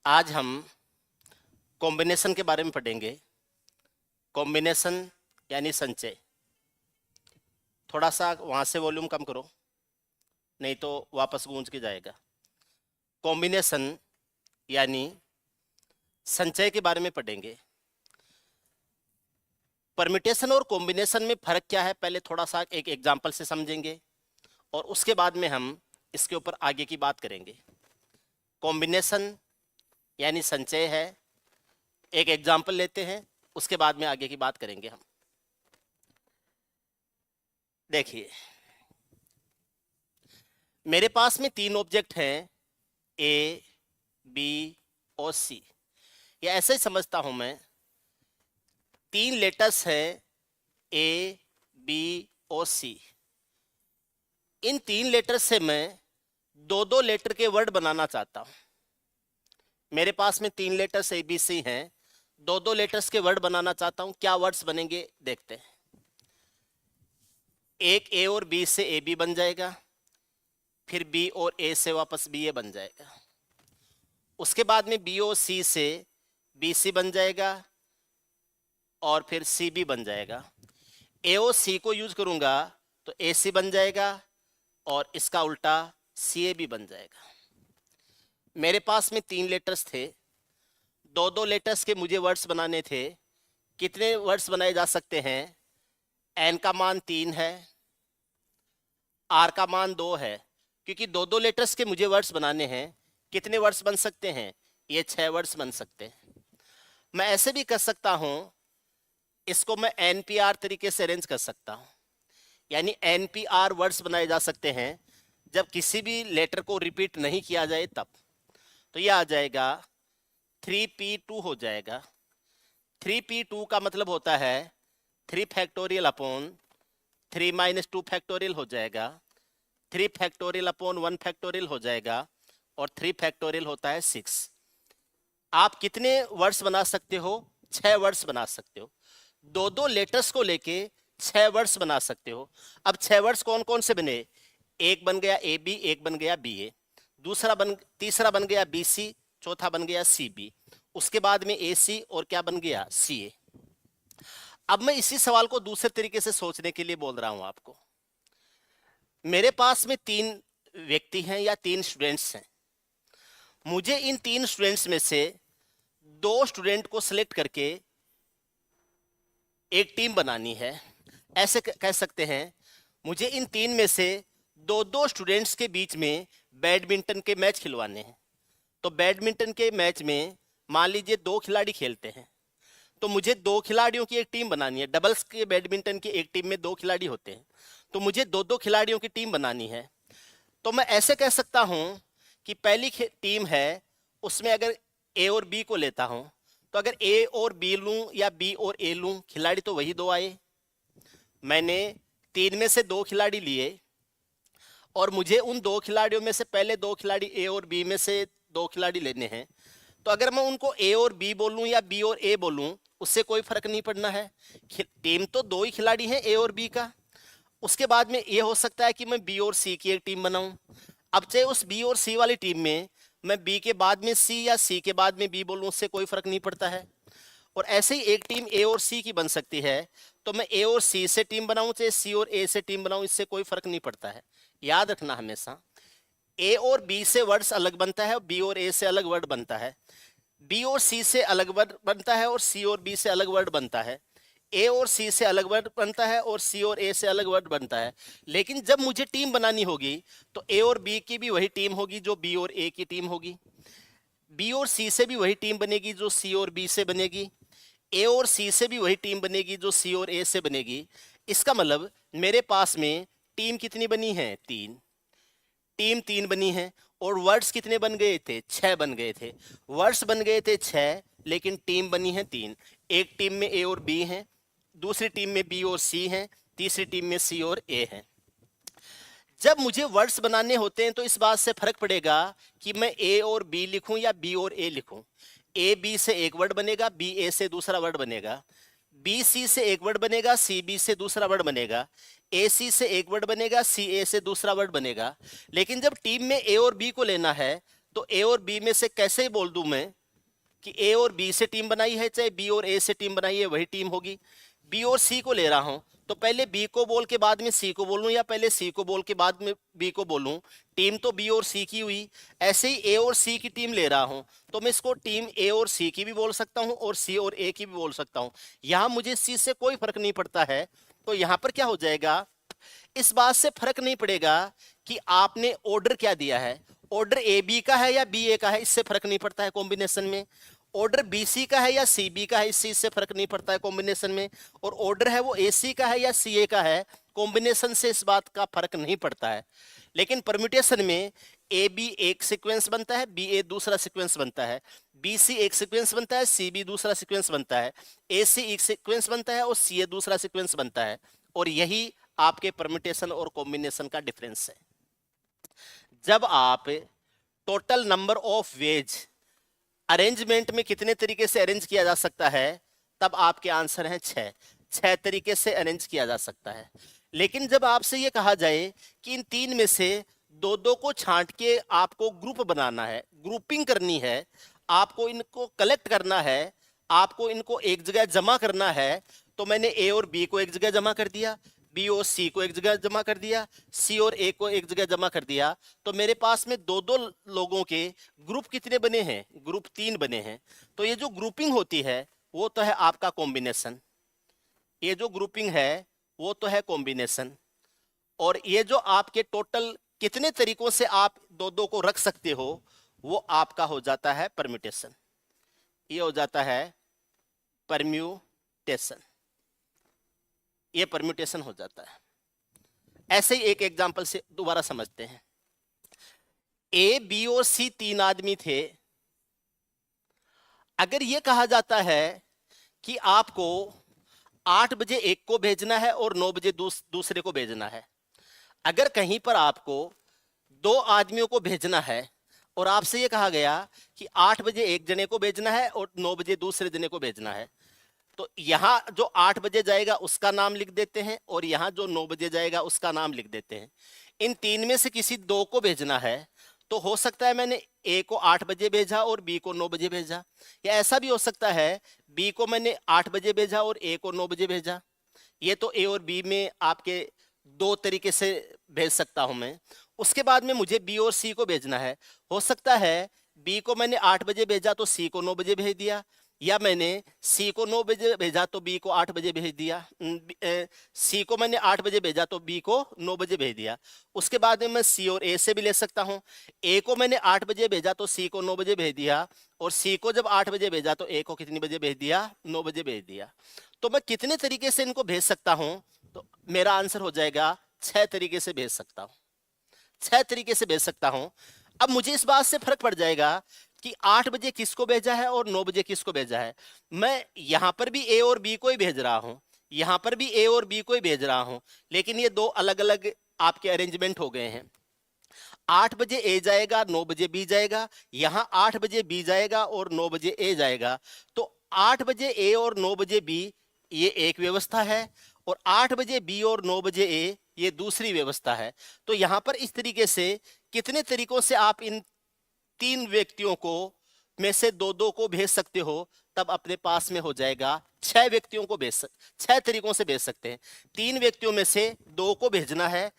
आज हम कॉम्बिनेशन के बारे में पढ़ेंगे। कॉम्बिनेशन यानी संचय। थोड़ा सा वहाँ से वॉल्यूम कम करो, नहीं तो वापस गूंज के जाएगा। कॉम्बिनेशन यानी संचय के बारे में पढ़ेंगे। परमिटेशन और कॉम्बिनेशन में फ़र्क क्या है, पहले थोड़ा सा एक एग्जाम्पल से समझेंगे और उसके बाद में हम इसके ऊपर आगे की बात करेंगे। कॉम्बिनेशन यानी संचय है, एक एग्जाम्पल लेते हैं, उसके बाद में आगे की बात करेंगे हम। देखिए, मेरे पास में तीन ऑब्जेक्ट हैं, ए, बी और सी। या ऐसे ही समझता हूं मैं, तीन लेटर्स हैं ए, बी और सी। इन तीन लेटर से मैं दो दो लेटर के वर्ड बनाना चाहता हूं। मेरे पास में तीन लेटर्स ए, बी, सी हैं, दो दो लेटर्स के वर्ड बनाना चाहता हूं। क्या वर्ड्स बनेंगे देखते हैं। एक ए और बी से ए बी बन जाएगा, फिर बी और ए से वापस बी ए बन जाएगा। उसके बाद में बी और सी से बी सी बन जाएगा और फिर सी बी बन जाएगा। ए और सी को यूज करूंगा तो ए सी बन जाएगा और इसका उल्टा सी ए बी बन जाएगा। मेरे पास में तीन लेटर्स थे, दो दो लेटर्स के मुझे वर्ड्स बनाने थे। कितने वर्ड्स बनाए जा सकते हैं? एन का मान 3 है, आर का मान 2 है। क्योंकि दो दो लेटर्स के मुझे वर्ड्स बनाने हैं, कितने वर्ड्स बन सकते हैं? ये 6 वर्ड्स बन सकते हैं। मैं ऐसे भी कर सकता हूं, इसको मैं एनपीआर तरीके से अरेंज कर सकता हूं। यानी एनपीआर वर्ड्स बनाए जा सकते हैं जब किसी भी लेटर को रिपीट नहीं किया जाए तब। तो यह आ जाएगा 3p2 हो जाएगा। 3p2 का मतलब होता है 3 फैक्टोरियल अपॉन 3 माइनस 2 फैक्टोरियल हो जाएगा, 3 फैक्टोरियल अपॉन 1 फैक्टोरियल हो जाएगा और 3 फैक्टोरियल होता है 6। आप कितने वर्ड्स बना सकते हो? 6 वर्ड्स बना सकते हो। दो दो लेटर्स को लेके 6 वर्ड्स बना सकते हो। अब 6 वर्ड्स कौन कौन से बने? एक बन गया ए बी, एक बन गया बी ए, तीसरा बन गया बी सी, चौथा बन गया सी बी, उसके बाद में ए सी और क्या बन गया? सी ए। अब मैं इसी सवाल को दूसरे तरीके से सोचने के लिए बोल रहा हूं आपको। मेरे पास में 3 व्यक्ति हैं या 3 स्टूडेंट्स हैं। मुझे इन 3 स्टूडेंट्स में से 2 स्टूडेंट को सिलेक्ट करके एक टीम बनानी है। ऐसे कह सकते हैं, मुझे इन 3 में से दो दो स्टूडेंट्स के बीच में बैडमिंटन के मैच खिलवाने हैं। तो बैडमिंटन के मैच में मान लीजिए 2 खिलाड़ी खेलते हैं, तो मुझे 2 खिलाड़ियों की एक टीम बनानी है। डबल्स के बैडमिंटन की एक टीम में 2 खिलाड़ी होते हैं, तो मुझे दो दो खिलाड़ियों की टीम बनानी है। तो मैं ऐसे कह सकता हूं कि पहली टीम है, उसमें अगर ए और बी को लेता हूं, तो अगर ए और बी लूं या बी और ए लूं, खिलाड़ी तो वही 2 आए। मैंने 3 में से 2 खिलाड़ी लिए और मुझे उन 2 खिलाड़ियों में से पहले 2 खिलाड़ी ए और बी में से 2 खिलाड़ी लेने हैं। तो अगर मैं उनको ए और बी बोलूं या बी और ए बोलूं, उससे कोई फर्क नहीं पड़ना है। टीम तो 2 ही खिलाड़ी हैं, ए और बी का। उसके बाद में ये हो सकता है कि मैं बी और सी की एक टीम बनाऊं। अब चाहे उस बी और सी वाली टीम में मैं बी के बाद में सी या सी के बाद में बी बोलूं, उससे कोई फर्क नहीं पड़ता है। और ऐसे ही एक टीम ए और सी की बन सकती है, तो मैं ए और सी से टीम बनाऊं चाहे सी और ए से टीम बनाऊं, इससे कोई फर्क नहीं पड़ता है। याद रखना हमेशा, ए और बी से वर्ड्स अलग बनता है और बी और ए से अलग वर्ड बनता है। बी और सी से अलग वर्ड बनता है और सी और बी से अलग वर्ड बनता है। ए और सी से अलग वर्ड बनता है और सी और ए से अलग वर्ड बनता है। लेकिन जब मुझे टीम बनानी होगी तो ए और बी की भी वही टीम होगी जो बी और ए की टीम होगी, बी और सी से भी वही टीम बनेगी जो सी और बी से बनेगी, ए और सी से भी वही टीम बनेगी जो सी और ए से बनेगी। इसका मतलब मेरे पास में टीम कितनी बनी है? 3। टीम 3 बनी है और वर्ड्स कितने बन गए थे? 6 बन गए थे। वर्ड्स बन गए थे 6, लेकिन टीम बनी है 3। एक टीम में ए और बी हैं, दूसरी टीम में बी और सी हैं, तीसरी टीम में सी और ए हैं। जब मुझे वर्ड्स बनाने होते हैं तो इस बात से फर्क पड़ेगा कि मैं ए और बी लिखूं या बी और ए लिखूं। ए बी से एक वर्ड बनेगा, बी ए से दूसरा वर्ड बनेगा, बी सी से एक वर्ड बनेगा, सी बी से दूसरा वर्ड बनेगा, ए सी से एक वर्ड बनेगा, सी ए से दूसरा वर्ड बनेगा। लेकिन जब टीम में ए और बी को लेना है तो ए और बी में से कैसे बोल दूं मैं कि ए और बी से टीम बनाई है, चाहे बी और ए से टीम बनाई है वही टीम होगी। बी और सी को ले रहा हूं, तो पहले बी को बोल के बाद में सी को बोलूं या पहले सी को बोल के बाद में बी को बोलूं? टीम तो बी और सी की हुई। ऐसे ही ए और सी की टीम ले रहा हूं, तो मैं इसको टीम ए और सी की भी बोल सकता हूं और सी और ए की भी बोल सकता हूं। यहां मुझे इस चीज से कोई फर्क नहीं पड़ता है। तो यहां पर क्या हो जाएगा, इस बात से फर्क नहीं पड़ेगा कि आपने ऑर्डर क्या दिया है, ऑर्डर ए बी का है या बी ए का है, इससे फर्क नहीं पड़ता है कॉम्बिनेशन में। ऑर्डर बी सी का है या सी बी का है, इस चीज से फर्क नहीं पड़ता है कॉम्बिनेशन में। और ऑर्डर है वो ए सी का है या सी ए का है, कॉम्बिनेशन से इस बात का फर्क नहीं पड़ता है। लेकिन परम्यूटेशन में ए बी एक सीक्वेंस बनता है, बी ए दूसरा सीक्वेंस बनता है, बी सी एक सीक्वेंस बनता है, सी बी दूसरा सीक्वेंस बनता है, ए सी एक सीक्वेंस बनता है और सी ए दूसरा सीक्वेंस बनता है। और यही आपके परम्यूटेशन और कॉम्बिनेशन का डिफरेंस है। जब आप total number of ways arrangement में कितने तरीके से अरेंज किया जा सकता है, तब आपके आंसर हैं 6 तरीके से अरेंज किया जा सकता है। लेकिन जब आपसे ये कहा जाए कि इन 3 में से दो दो को छांट के आपको ग्रुप बनाना है, ग्रुपिंग करनी है, आपको इनको कलेक्ट करना है, आपको इनको एक जगह जमा करना है, तो मैंने ए और बी को एक जगह जमा कर दिया, बी और सी को एक जगह जमा कर दिया, सी और ए को एक जगह जमा कर दिया। तो मेरे पास में दो दो लोगों के ग्रुप कितने बने हैं, ग्रुप 3 बने हैं। तो ये जो ग्रुपिंग होती है वो तो है आपका कॉम्बिनेशन, ये जो ग्रुपिंग है वो तो है कॉम्बिनेशन। और ये जो आपके टोटल कितने तरीकों से आप दो दो को रख सकते हो वो आपका हो जाता है परम्यूटेशन, ये हो जाता है परम्यूटेशन, ये परम्यूटेशन हो जाता है। ऐसे ही एक एग्जांपल से दोबारा समझते हैं। ए बी और सी 3 आदमी थे। अगर ये कहा जाता है कि आपको 8 बजे एक को भेजना है और 9 बजे दूसरे को भेजना है, अगर कहीं पर आपको 2 आदमियों को भेजना है और आपसे ये कहा गया कि 8 बजे एक जने को भेजना है और 9 बजे दूसरे जने को भेजना है, तो यहां जो 8 बजे जाएगा उसका नाम लिख देते हैं और यहां जो 9 बजे जाएगा उसका नाम लिख देते हैं। इन 3 में से किसी 2 को भेजना है, तो हो सकता है मैंने ए को 8 बजे भेजा और बी को 9 बजे भेजा, या ऐसा भी हो सकता है बी को मैंने 8 बजे भेजा और ए को 9 बजे भेजा। ये तो ए और बी में आपके 2 तरीके से भेज सकता हूं मैं। उसके बाद में मुझे बी और सी को भेजना है, हो सकता है बी को मैंने 8 बजे भेजा तो सी को 9 बजे भेज दिया, या मैंने सी को 9 बजे भेजा तो बी को 8 बजे भेज दिया, सी को मैंने 8 बजे भेजा तो बी को 9 बजे भेज दिया। उसके बाद में मैं सी और ए से भी ले सकता हूं, ए को मैंने 8 बजे भेजा तो सी को 9 बजे भेज दिया, और सी को जब 8 बजे भेजा तो ए को कितनी बजे भेज दिया, 9 बजे भेज दिया। तो मैं कितने तरीके से इनको भेज सकता हूं, तो मेरा आंसर हो जाएगा 6 तरीके से भेज सकता हूं, 6 तरीके से भेज सकता हूं। अब मुझे इस बात से फर्क पड़ जाएगा कि 8 बजे किसको भेजा है और 9 बजे किसको भेजा है। मैं यहां पर भी ए और बी को ही भेज रहा हूं, यहां पर भी ए और बी को ही भेज रहा हूं, लेकिन ये 2 अलग अलग आपके अरेंजमेंट हो गए हैं। 8 बजे ए जाएगा, 9 बजे बी जाएगा, यहां 8 बजे बी जाएगा और 9 बजे ए जाएगा। तो 8 बजे ए और 9 बजे बी ये एक व्यवस्था है, और 8 बजे बी और 9 बजे ए ये दूसरी व्यवस्था है। तो यहां पर इस तरीके से कितने तरीकों से आप इन 3 व्यक्तियों को में से 2-2 को भेज सकते हो, तब अपने पास में हो जाएगा 6 व्यक्तियों को 6 तरीकों से भेज सकते हैं। 3 व्यक्तियों में से 2 को भेजना है,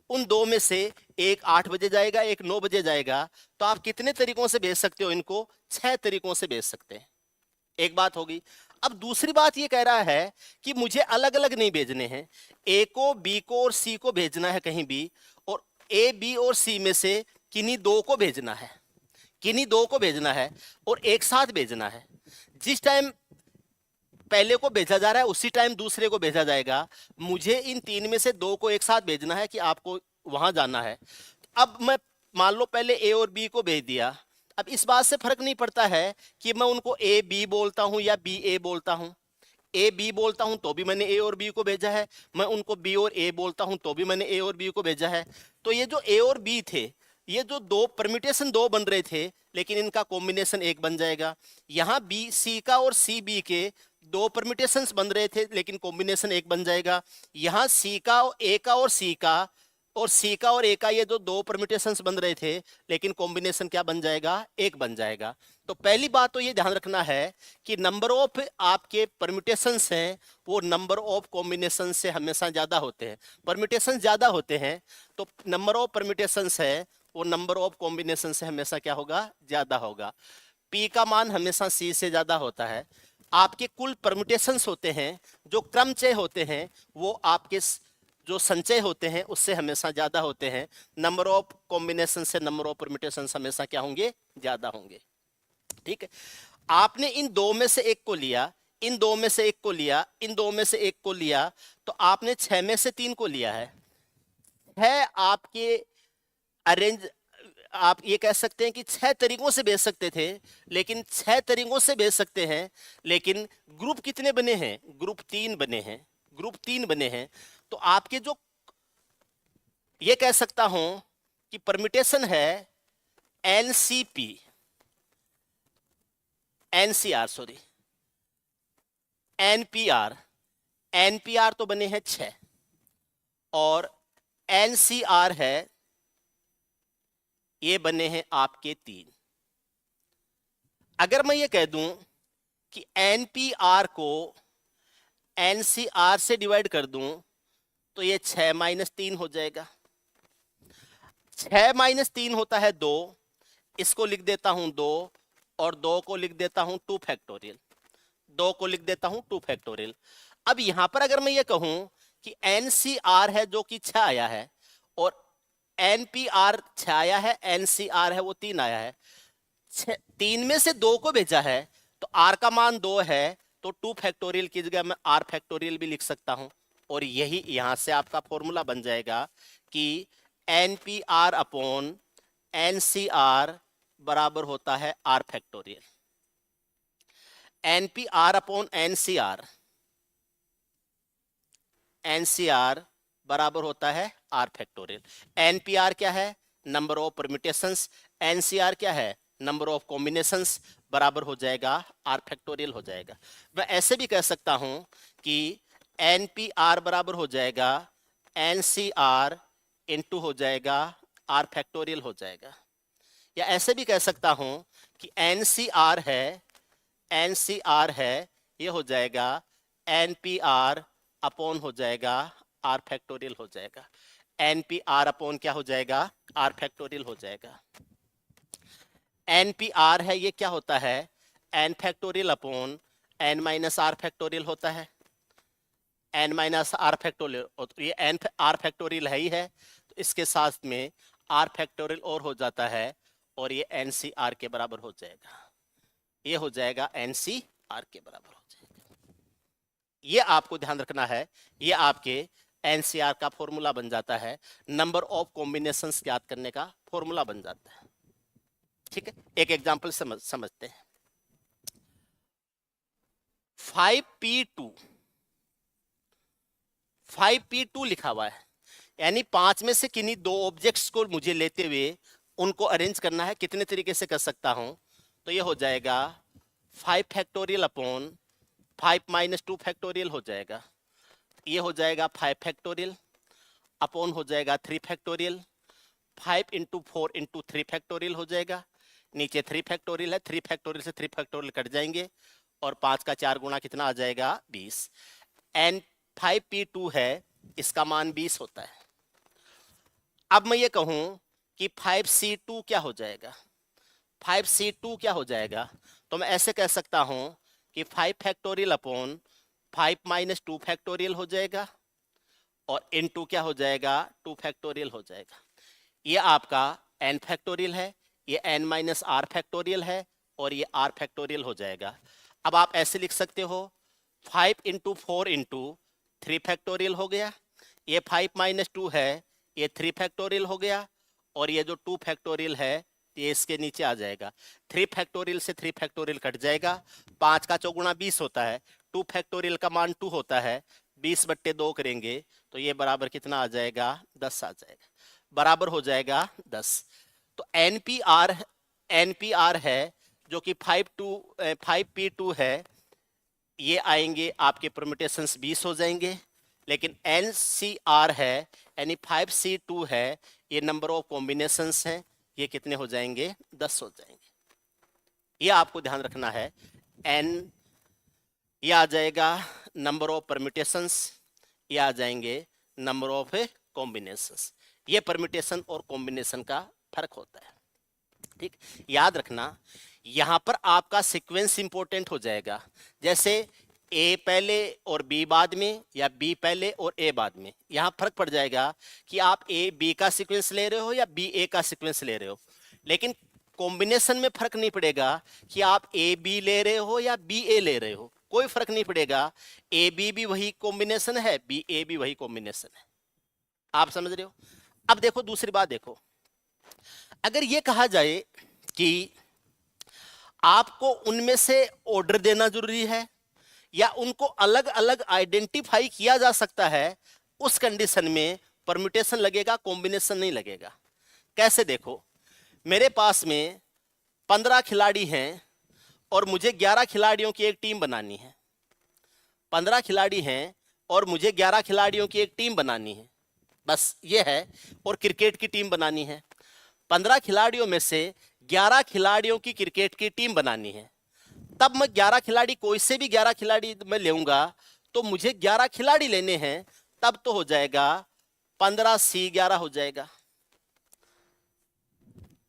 उन 2 में से एक 8 बजे जाएगा, एक 9 बजे जाएगा, तो आप कितने तरीकों से भेज सकते हो इनको, 6 तरीकों से भेज सकते हैं। एक बात होगी। अब दूसरी बात ये कह रहा है कि मुझे अलग अलग नहीं भेजने हैं, ए को बी को और सी को भेजना है कहीं भी, और ए बी और सी में से किन्हीं 2 को भेजना है, किन्हीं 2 को भेजना है और एक साथ भेजना है। जिस टाइम पहले को भेजा जा रहा है उसी टाइम दूसरे को भेजा जाएगा। मुझे इन 3 में से 2 को एक साथ भेजना है कि आपको वहां जाना है। अब मैं मान लो पहले ए और बी को भेज दिया, अब इस बात से फर्क नहीं पड़ता है कि मैं उनको ए बी बोलता हूं या बी ए बोलता हूं। ए बी बोलता हूं तो भी मैंने ए और बी को भेजा है, मैं उनको बी और ए बोलता हूं तो भी मैंने ए और बी को भेजा है। तो ये जो ए और बी थे, ये जो 2 परम्यूटेशन 2 बन रहे थे, लेकिन इनका कॉम्बिनेशन 1 बन जाएगा। यहाँ बी सी का और सी बी के 2 परम्यूटेशंस बन रहे थे, लेकिन कॉम्बिनेशन 1 बन जाएगा। यहाँ सी का, ए का और सी का और सी का और ए का ये जो दो परम्यूटेशंस बन रहे थे, लेकिन कॉम्बिनेशन क्या बन जाएगा, एक बन जाएगा। तो पहली बात तो ये ध्यान रखना है कि नंबर ऑफ आपके परम्यूटेशंस हैं वो नंबर ऑफ कॉम्बिनेशन से हमेशा ज्यादा होते हैं। परम्यूटेशन ज्यादा होते हैं तो नंबर ऑफ परम्यूटेशंस है वो नंबर ऑफ कॉम्बिनेशन से हमेशा क्या होगा, ज्यादा होगा। पी का मान हमेशा सी से ज्यादा होता है। आपके कुल परम्यूटेशंस होते हैं, जो क्रमचय होते हैं वो आपके जो संचय होते हैं उससे हमेशा ज्यादा होते हैं। नंबर ऑफ कॉम्बिनेशन से नंबर ऑफ परम्यूटेशन हमेशा क्या होंगे, ज्यादा होंगे। ठीक है, आपने इन दो में से एक को लिया, इन दो में से एक को लिया, इन दो में से एक को लिया, तो आपने 6 में से 3 को लिया है आपके अरेंज। आप ये कह सकते हैं कि 6 तरीकों से बेच सकते थे, लेकिन 6 तरीकों से बेच सकते हैं, लेकिन ग्रुप कितने बने हैं, ग्रुप 3 बने हैं, ग्रुप 3 बने हैं। तो आपके जो ये कह सकता हूं कि परम्यूटेशन है NCP, NCR sorry NPR, NPR तो बने हैं 6 और एनसीआर है ये बने हैं आपके 3। अगर मैं ये कह दूं कि एनपीआर को एनसीआर से डिवाइड कर दूं तो ये 6 - 3 हो जाएगा। 6 - 3 होता है 2, इसको लिख देता हूं 2 और 2 को लिख देता हूं 2 फैक्टोरियल, 2 को लिख देता हूं 2 फैक्टोरियल। अब यहां पर अगर मैं ये कहूं कि एनसीआर है जो कि 6 आया है और एनपीआर 6 आया है, एनसीआर है वो 3 आया है, 3 में से 2 को भेजा है तो आर का मान 2 है, तो 2 फैक्टोरियल की जगह मैं आर फैक्टोरियल भी लिख सकता हूं। और यही यहां से आपका फॉर्मूला बन जाएगा कि एनपीआर अपॉन एनसीआर बराबर होता है R factorial. NPR upon NCR, NCR बराबर होता है आर फैक्टोरियल। एनपीआर क्या है, नंबर ऑफ परम्यूटेशंस, एनसीआर क्या है, नंबर ऑफ कॉम्बिनेशंस, बराबर हो जाएगा आर फैक्टोरियल हो जाएगा। मैं ऐसे भी कह सकता हूं कि एनपीआर बराबर हो जाएगा एनसीआर इनटू हो जाएगा आर फैक्टोरियल हो जाएगा। या ऐसे भी कह सकता हूं कि एनसीआर है, एनसीआर है ये हो जाएगा एनपीआर अपॉन हो जाएगा आर फैक्टोरियल हो जाएगा। एनपीआर अपॉन क्या हो जाएगा, आर फैक्टोरियल हो जाएगा। एनपीआर है ये क्या होता है, N factorial upon N minus R factorial होता है। एन माइनस आर फैक्टोरियल, ये एन आर फैक्टोरियल है ही है, तो इसके साथ में आर फैक्टोरियल और हो जाता है और ये एन सी आर के बराबर हो जाएगा। ये हो जाएगा एन सी आर के बराबर हो जाएगा। ये आपको ध्यान रखना है, ये आपके एनसीआर का फॉर्मूला बन जाता है, नंबर ऑफ कॉम्बिनेशंस याद करने का फॉर्मूला बन जाता है। ठीक है, एक एग्जांपल समझते हैं। 5p2, 5p2 लिखा हुआ है, यानी 5 में से किन्हीं 2 ऑब्जेक्ट्स को मुझे लेते हुए उनको अरेंज करना है। कितने तरीके से कर सकता हूं, तो ये हो जाएगा 5 फैक्टोरियल अपॉन 5 - 2 फैक्टोरियल हो जाएगा। ये हो जाएगा 5 फैक्टोरियल अपॉन हो जाएगा 3 फैक्टोरियल, 5 × 4 × 3 फैक्टोरियल हो जाएगा। नीचे 3 फैक्टोरियल है, 3 फैक्टोरियल से 3 फैक्टोरियल कट जाएंगे और 5 का 4 गुना कितना आ जाएगा, 20। एन 5p2 है, इसका मान 20 होता है। अब मैं ये कहूं कि 5c2 क्या हो जाएगा, 5c2 क्या हो जाएगा, तो मैं ऐसे कह सकता हूं कि 5 फैक्टोरियल अपॉन 5 - 2 फैक्टोरियल हो जाएगा और इनटू क्या हो जाएगा, 2 फैक्टोरियल हो जाएगा। ये आपका n फैक्टोरियल है, ये n - r फैक्टोरियल है और ये r फैक्टोरियल हो जाएगा। अब आप ऐसे लिख सकते हो 5 × 4 × 3 फैक्टोरियल हो गया, ये 5 - 2 है, ये 3 फैक्टोरियल हो गया और ये जो 2 फैक्टोरियल है ये इसके नीचे आ जाएगा। 3 फैक्टोरियल से 3 फैक्टोरियल कट जाएगा, 5 का 4 गुना 20 होता है, 2 फैक्टोरियल का मान 2 होता है, 20/2 करेंगे तो ये बराबर कितना आ जाएगा, 10 आ जाएगा, बराबर हो जाएगा 10। तो एनपीआर है जो कि 5p2 है, ये आएंगे आपके परम्यूटेशंस 20 हो जाएंगे, लेकिन NCR है यानी 5C2 है, ये नंबर ऑफ कॉम्बिनेशंस हैं, ये कितने हो जाएंगे? 10 हो जाएंगे। ये आपको ध्यान रखना है। N ये आ जाएगा नंबर ऑफ परम्यूटेशंस, ये आ जाएंगे नंबर ऑफ कॉम्बिनेशंस। ये परम्यूटेशन और कॉम्बिनेशन का फर्क होता है। ठीक, याद रखना यहां पर आपका सीक्वेंस इंपॉर्टेंट हो जाएगा। जैसे ए पहले और बी बाद में, या बी पहले और ए बाद में, यहां फर्क पड़ जाएगा कि आप ए बी का सीक्वेंस ले रहे हो या बी ए का सीक्वेंस ले रहे हो। लेकिन कॉम्बिनेशन में फर्क नहीं पड़ेगा कि आप ए बी ले रहे हो या बी ए ले रहे हो, कोई फर्क नहीं पड़ेगा। ए बी भी वही कॉम्बिनेशन है, बी ए भी वही कॉम्बिनेशन है। आप समझ रहे हो? अब देखो दूसरी बात देखो, अगर ये कहा जाए कि आपको उनमें से ऑर्डर देना जरूरी है या उनको अलग अलग आइडेंटिफाई किया जा सकता है, उस कंडीशन में परम्यूटेशन लगेगा, कॉम्बिनेशन नहीं लगेगा। कैसे? देखो, मेरे पास में 15 खिलाड़ी हैं और मुझे 11 खिलाड़ियों की एक टीम बनानी है। 15 खिलाड़ी हैं और मुझे 11 खिलाड़ियों की एक टीम बनानी है, बस ये है। और क्रिकेट की टीम बनानी है। 15 खिलाड़ियों में से 11 खिलाड़ियों की क्रिकेट की टीम बनानी है। तब मैं 11 खिलाड़ी, कोई से भी 11 खिलाड़ी मैं लेऊंगा, तो मुझे 11 खिलाड़ी लेने हैं, तब तो हो जाएगा 15C11 हो जाएगा।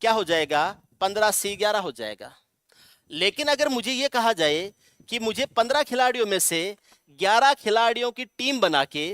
क्या हो जाएगा? 15C11 हो जाएगा। लेकिन अगर मुझे यह कहा जाए कि मुझे 15 खिलाड़ियों में से 11 खिलाड़ियों की टीम बना के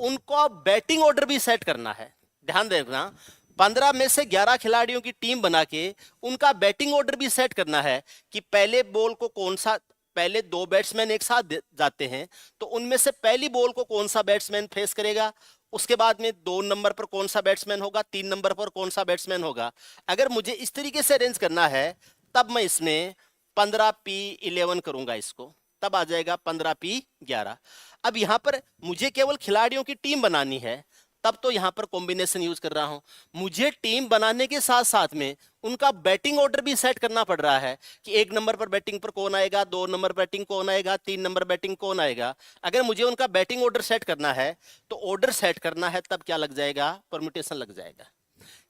उनको बैटिंग ऑर्डर भी सेट करना है, ध्यान देना, 15 में से 11 खिलाड़ियों की टीम बना के उनका बैटिंग ऑर्डर भी सेट करना है कि पहले बॉल को कौन सा, पहले 2 बैट्समैन एक साथ जाते हैं तो उनमें से पहली बॉल को कौन सा बैट्समैन फेस करेगा, उसके बाद में 2 नंबर पर कौन सा बैट्समैन होगा, 3 नंबर पर कौन सा बैट्समैन होगा। अगर मुझे इस तरीके से अरेंज करना है तब मैं इसमें 15P11 करूंगा, इसको तब आ जाएगा 15P11। अब यहां पर मुझे केवल खिलाड़ियों की टीम बनानी है, तब तो यहां पर कॉम्बिनेशन यूज कर रहा हूं। मुझे टीम बनाने के साथ साथ में उनका बैटिंग ऑर्डर भी सेट करना पड़ रहा है कि 1 नंबर पर बैटिंग पर कौन आएगा, 2 नंबर बैटिंग कौन आएगा, 3 नंबर बैटिंग कौन आएगा। अगर मुझे उनका बैटिंग ऑर्डर सेट करना है तो ऑर्डर सेट करना है, तब क्या लग जाएगा? परम्यूटेशन लग जाएगा।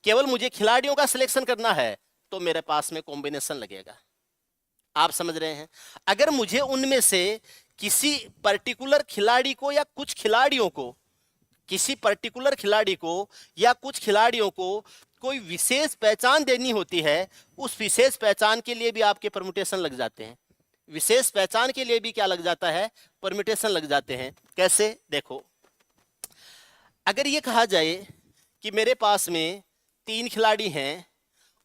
केवल मुझे खिलाड़ियों का सिलेक्शन करना है तो मेरे पास में कॉम्बिनेशन लगेगा। आप समझ रहे हैं? अगर मुझे उनमें से किसी पर्टिकुलर खिलाड़ी को या कुछ खिलाड़ियों को, किसी पर्टिकुलर खिलाड़ी को या कुछ खिलाड़ियों को कोई विशेष पहचान देनी होती है, उस विशेष पहचान के लिए भी आपके परम्यूटेशन लग जाते हैं। विशेष पहचान के लिए भी क्या लग जाता है? परम्यूटेशन लग जाते हैं। कैसे? देखो, अगर ये कहा जाए कि मेरे पास में 3 खिलाड़ी हैं,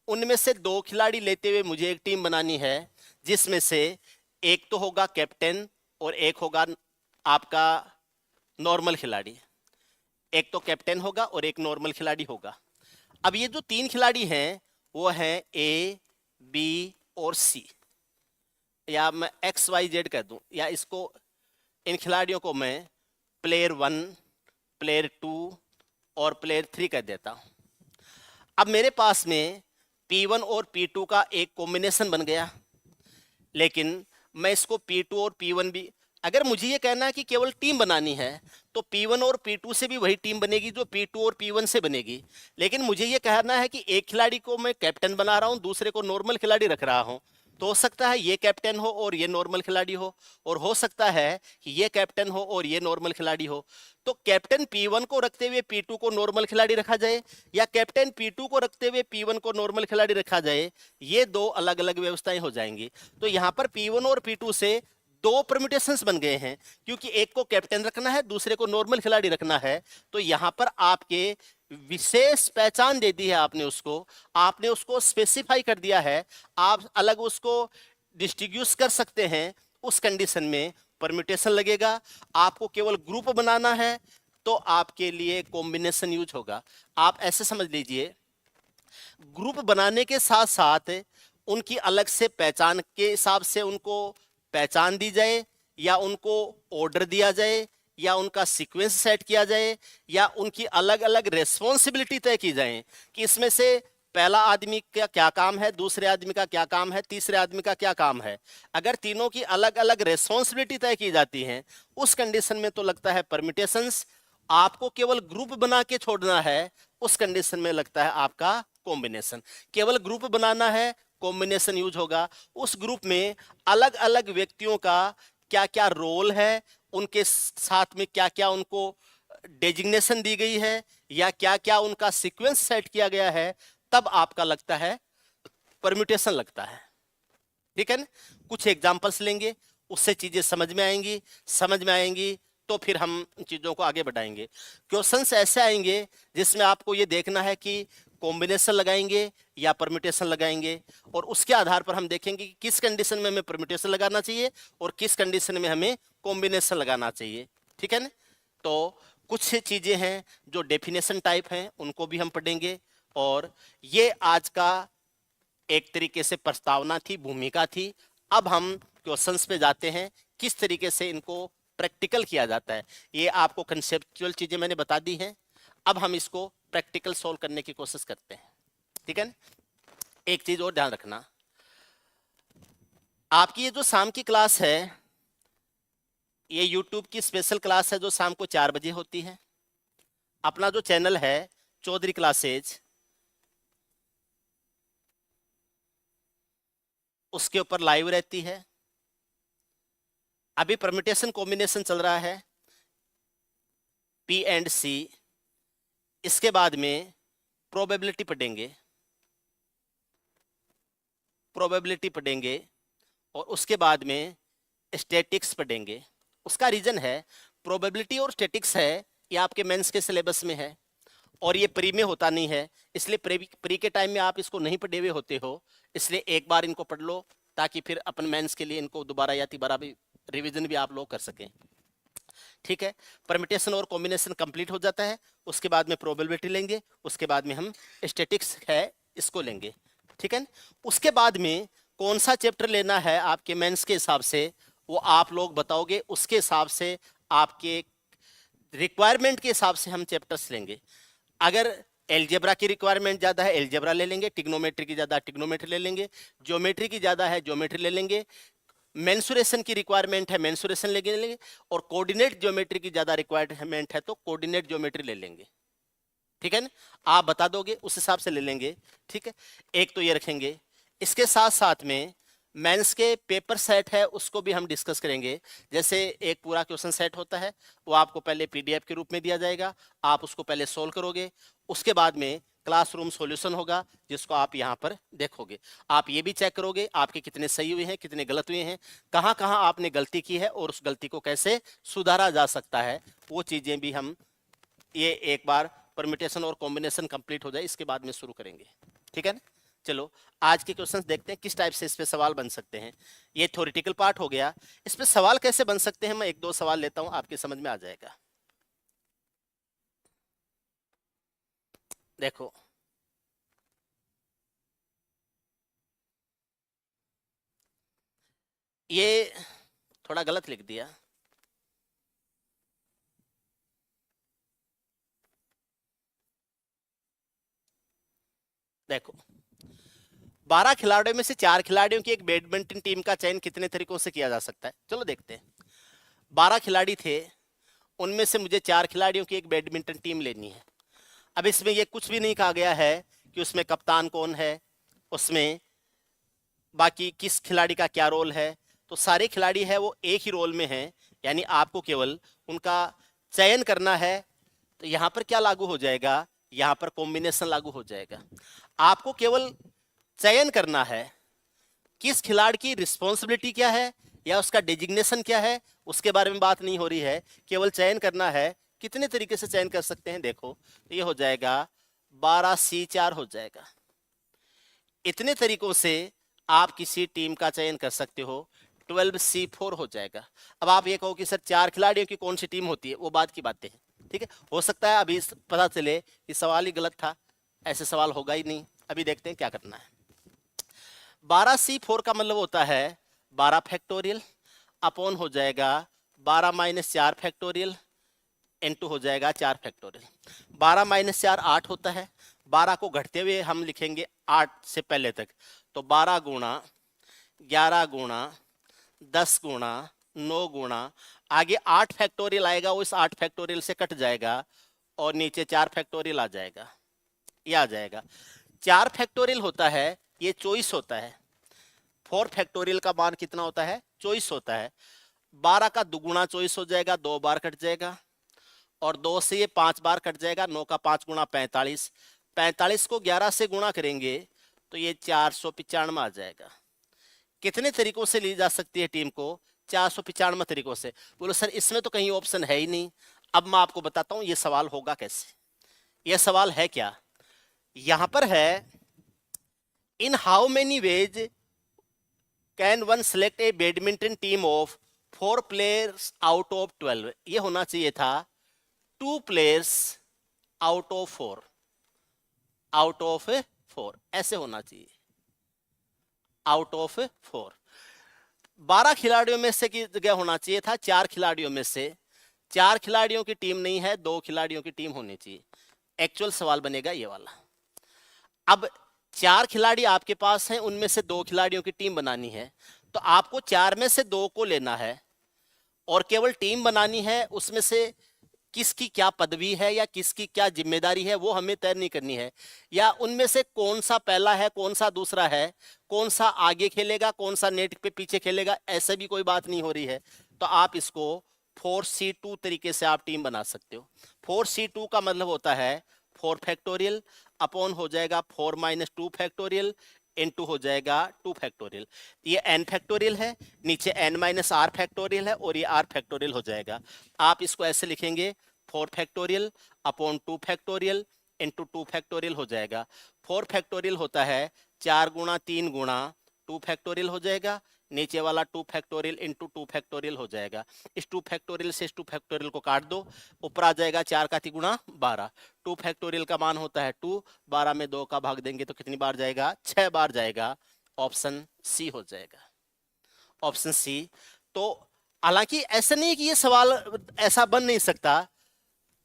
उनमें से 2 खिलाड़ी लेते हुए मुझे एक टीम बनानी है, जिसमें से एक तो होगा कैप्टन और एक होगा आपका नॉर्मल खिलाड़ी। एक तो कैप्टन होगा और एक नॉर्मल खिलाड़ी होगा। अब ये जो 3 खिलाड़ी हैं वो हैं A, B और C, या मैं XYZ कह दूं, या इसको, इन खिलाड़ियों को मैं प्लेयर 1, प्लेयर 2 और प्लेयर 3 कह देता हूं। अब मेरे पास में P1 और P2 का एक कॉम्बिनेशन बन गया, लेकिन मैं इसको P2 और P1 भी, अगर मुझे ये कहना है कि केवल टीम बनानी है तो P1 और P2 से भी वही टीम बनेगी जो P2 और P1 से बनेगी। लेकिन मुझे ये कहना है कि एक खिलाड़ी को मैं कैप्टन बना रहा हूं, दूसरे को नॉर्मल खिलाड़ी रख रहा हूं, तो हो सकता है ये कैप्टन हो और ये नॉर्मल खिलाड़ी हो, और हो सकता है कि ये कैप्टन हो और ये नॉर्मल खिलाड़ी हो। तो कैप्टन P1 को रखते हुए P2 को नॉर्मल खिलाड़ी रखा जाए, या कैप्टन P2 को रखते हुए P1 को नॉर्मल खिलाड़ी रखा जाए, ये 2 अलग अलग व्यवस्थाएं हो जाएंगी। तो यहां पर P1 और P2 से 2 परम्यूटेशंस बन गए हैं, क्योंकि एक को कैप्टन रखना है, दूसरे को नॉर्मल खिलाड़ी रखना है। तो यहां पर आपके विशेष पहचान दे दी है आपने उसको स्पेसिफाई कर दिया है, आप अलग उसको डिस्ट्रीब्यूट कर सकते हैं। उस कंडीशन में परम्यूटेशन लगेगा। आपको केवल ग्रुप बनाना है तो आपके लिए कॉम्बिनेशन यूज होगा। आप ऐसे समझ लीजिए, ग्रुप बनाने के साथ साथ उनकी अलग से पहचान के हिसाब से उनको पहचान दी जाए, या उनको ऑर्डर दिया जाए, या उनका सीक्वेंस सेट किया जाए, या उनकी अलग अलग रेस्पॉन्सिबिलिटी तय की जाए कि इसमें से पहला आदमी का क्या काम है, दूसरे आदमी का क्या काम है, तीसरे आदमी का क्या काम है। अगर तीनों की अलग अलग रेस्पॉन्सिबिलिटी तय की जाती है उस कंडीशन में तो लगता है परमिटेशंस। आपको केवल ग्रुप बना के छोड़ना है उस कंडीशन में लगता है आपका कॉम्बिनेशन। केवल ग्रुप बनाना है, कॉम्बिनेशन यूज होगा। उस ग्रुप में अलग अलग व्यक्तियों का क्या क्या रोल है, उनके साथ में क्या क्या उनको डेजिग्नेशन दी गई है या क्या क्या उनका सीक्वेंस सेट किया गया है, तब आपका लगता है परम्यूटेशन लगता है। ठीक है ना। कुछ एग्जांपल्स लेंगे, उससे चीजें समझ में आएंगी तो फिर हम चीजों को आगे बढ़ाएंगे। क्वेश्चंस ऐसे आएंगे जिसमें आपको ये देखना है कि कॉम्बिनेशन लगाएंगे या परम्यूटेशन लगाएंगे, और उसके आधार पर हम देखेंगे कि किस कंडीशन में हमें परम्यूटेशन लगाना चाहिए और किस कंडीशन में हमें कॉम्बिनेशन लगाना चाहिए। ठीक है ना। तो कुछ चीजें हैं जो डेफिनेशन टाइप हैं, उनको भी हम पढ़ेंगे। और ये आज का एक तरीके से प्रस्तावना थी, भूमिका थी। अब हम क्वेश्चंस पे जाते हैं, किस तरीके से इनको प्रैक्टिकल किया जाता है। ये आपको कंसेप्चुअल चीजें मैंने बता दी हैं, अब हम इसको प्रैक्टिकल सॉल्व करने की कोशिश करते हैं। ठीक है ना। एक चीज और ध्यान रखना, आपकी ये जो शाम की क्लास है ये YouTube की स्पेशल क्लास है जो शाम को 4 बजे होती है। अपना जो चैनल है चौधरी क्लासेज, उसके ऊपर लाइव रहती है। अभी परम्यूटेशन कॉम्बिनेशन चल रहा है, P&C। इसके बाद में प्रोबेबिलिटी पढ़ेंगे और उसके बाद में स्टैटिक्स पढ़ेंगे। उसका रीजन है, प्रोबेबिलिटी और स्टैटिक्स है ये आपके मेंस के सिलेबस में है और ये प्री में होता नहीं है, इसलिए प्री के टाइम में आप इसको नहीं पढ़े हुए होते हो, इसलिए एक बार इनको पढ़ लो ताकि फिर अपन मेंस के लिए इनको दोबारा या तिबारा भी रिवीजन भी आप लोग कर सकें। ठीक है। परम्यूटेशन और कॉम्बिनेशन कंप्लीट हो जाता है, उसके बाद में प्रोबेबिलिटी लेंगे, उसके बाद में हम स्टैटिक्स है इसको लेंगे। ठीक है। उसके बाद में कौन सा चैप्टर लेना है आपके मेंस के हिसाब से वो आप लोग बताओगे, उसके हिसाब से आपके रिक्वायरमेंट के हिसाब से हम चैप्टर्स लेंगे। अगर एलजेब्रा की रिक्वायरमेंट ज्यादा है एलजेब्रा ले लेंगे, टिग्नोमेट्री की ज्यादा टिग्नोमेट्री ले लेंगे, ज्योमेट्री की ज्यादा है ज्योमेट्री ले लेंगे, मेंसुरेशन की रिक्वायरमेंट है मेंसुरेशन ले लेंगे, और कोऑर्डिनेट ज्योमेट्री की ज्यादा रिक्वायरमेंट है तो कोऑर्डिनेट ज्योमेट्री ले लेंगे। ठीक है ना। आप बता दोगे उस हिसाब से ले लेंगे। ठीक है। एक तो ये रखेंगे। इसके साथ साथ में मेंस के पेपर सेट है उसको भी हम डिस्कस करेंगे। जैसे एक पूरा क्वेश्चन सेट होता है वो आपको पहले पीडीएफ के रूप में दिया जाएगा, आप उसको पहले सोल्व करोगे, उसके बाद में क्लासरूम सॉल्यूशन होगा जिसको आप यहाँ पर देखोगे। आप ये भी चेक करोगे आपके कितने सही हुए हैं कितने गलत हुए हैं, कहाँ कहाँ आपने गलती की है और उस गलती को कैसे सुधारा जा सकता है, वो चीजें भी हम ये एक बार परम्यूटेशन और कॉम्बिनेशन कंप्लीट हो जाए इसके बाद में शुरू करेंगे। ठीक है ना। चलो आज के क्वेश्चंस देखते हैं किस टाइप से इस पे सवाल बन सकते हैं। ये थ्योरेटिकल पार्ट हो गया, इस पे सवाल कैसे बन सकते हैं मैं एक दो सवाल लेता हूं, आपके समझ में आ जाएगा। देखो ये थोड़ा गलत लिख दिया, देखो 12 खिलाड़ियों में से 4 खिलाड़ियों की एक बैडमिंटन टीम का चयन कितने तरीकों से किया जा सकता है। चलो देखते हैं। 12 खिलाड़ी थे, उनमें से मुझे 4 खिलाड़ियों की एक बैडमिंटन टीम लेनी है। अब इसमें यह कुछ भी नहीं कहा गया है कि उसमें कप्तान कौन है, उसमें बाकी किस खिलाड़ी का क्या रोल है, तो सारे खिलाड़ी है वो एक ही रोल में हैं, यानी आपको केवल उनका चयन करना है। तो यहां पर क्या लागू हो जाएगा, यहां पर कॉम्बिनेशन लागू हो जाएगा। आपको केवल चयन करना है, किस खिलाड़ी की रिस्पॉन्सिबिलिटी क्या है या उसका डेजिग्नेशन क्या है उसके बारे में बात नहीं हो रही है, केवल चयन करना है। कितने तरीके से चयन कर सकते हैं, देखो ये हो जाएगा 12C4 हो जाएगा। इतने तरीकों से आप किसी टीम का चयन कर सकते हो। 12C4 हो जाएगा। अब आप ये कहो कि सर 4 खिलाड़ियों की कौन सी टीम होती है, वो बात की बातें हैं। ठीक है, हो सकता है अभी पता चले कि सवाल ही गलत था, ऐसे सवाल होगा ही नहीं। अभी देखते हैं क्या करना है। 12C4 का मतलब होता है 12 फैक्टोरियल अपॉन हो जाएगा 12 - 4 फैक्टोरियल इनटू हो जाएगा 4 फैक्टोरियल। 12 - 4 8 होता है, 12 को घटते हुए हम लिखेंगे 8 से पहले तक, तो 12 गुणा 11 गुणा 10 गुणा 9 गुणा, आगे 8 फैक्टोरियल आएगा, वो इस 8 फैक्टोरियल से कट जाएगा और नीचे 4 फैक्टोरियल आ जाएगा, ये आ जाएगा। 4 फैक्टोरियल होता है, ये 24 होता है। 4 फैक्टोरियल का मान कितना होता है? 24 होता है। 12 का दुगुना 24 हो जाएगा, 2 बार कट जाएगा, और 2 से ये 5 बार कट जाएगा, 9 का 5 गुणा 45, 45 को 11 से गुणा करेंगे तो ये 495 आ जाएगा। कितने तरीकों से ली जा सकती है टीम को? 495 तरीकों से। बोलो सर इसमें तो कहीं ऑप्शन है ही नहीं। अब मैं आपको बताता हूं ये सवाल होगा कैसे। यह सवाल है क्या, यहां पर है, in how many ways can one select A badminton team of 4 players out of 12। ये होना चाहिए था 2 players out of 4, out of 4, ऐसे होना चाहिए, आउट ऑफ 4। 12 खिलाड़ियों में से की जगह होना चाहिए था 4 खिलाड़ियों में से। 4 खिलाड़ियों की टीम नहीं है, 2 खिलाड़ियों की टीम होनी चाहिए। एक्चुअल सवाल बनेगा ये वाला। अब 4 खिलाड़ी आपके पास हैं, उनमें से 2 खिलाड़ियों की टीम बनानी है, तो आपको 4 में से 2 को लेना है और केवल टीम बनानी है। उसमें से किसकी क्या पदवी है या किसकी क्या जिम्मेदारी है वो हमें तय नहीं करनी है, या उनमें से कौन सा पहला है कौन सा दूसरा है, कौन सा आगे खेलेगा कौन सा नेट पे पीछे खेलेगा, ऐसे भी कोई बात नहीं हो रही है। तो आप इसको 4C2 तरीके से आप टीम बना सकते हो। 4C2 का मतलब होता है 4 फैक्टोरियल अपॉन हो जाएगा 4 माइनस 2 फैक्टोरियल इनटू हो जाएगा 2 फैक्टोरियल। ये n फैक्टोरियल है, नीचे n माइनस आर फैक्टोरियल है और ये r फैक्टोरियल हो जाएगा। आप इसको ऐसे लिखेंगे 4 factorial upon 2 factorial into 2 factorial हो जाएगा। 4 फैक्टोरियल होता है 4 गुणा 3 गुणा 2 फैक्टोरियल हो जाएगा, नीचे वाला 2 फैक्टोरियल इनटू 2 फैक्टोरियल हो जाएगा। इस 2 फैक्टोरियल से इस 2 फैक्टोरियल को काट दो, ऊपर आ जाएगा 4 का 3 गुणा 12। 2 फैक्टोरियल का मान होता है 2, 12 में 2 का भाग देंगे तो कितनी बार जाएगा? 6 बार जाएगा। ऑप्शन सी हो जाएगा, ऑप्शन सी। तो हालांकि ऐसा नहीं कि ये सवाल ऐसा बन नहीं सकता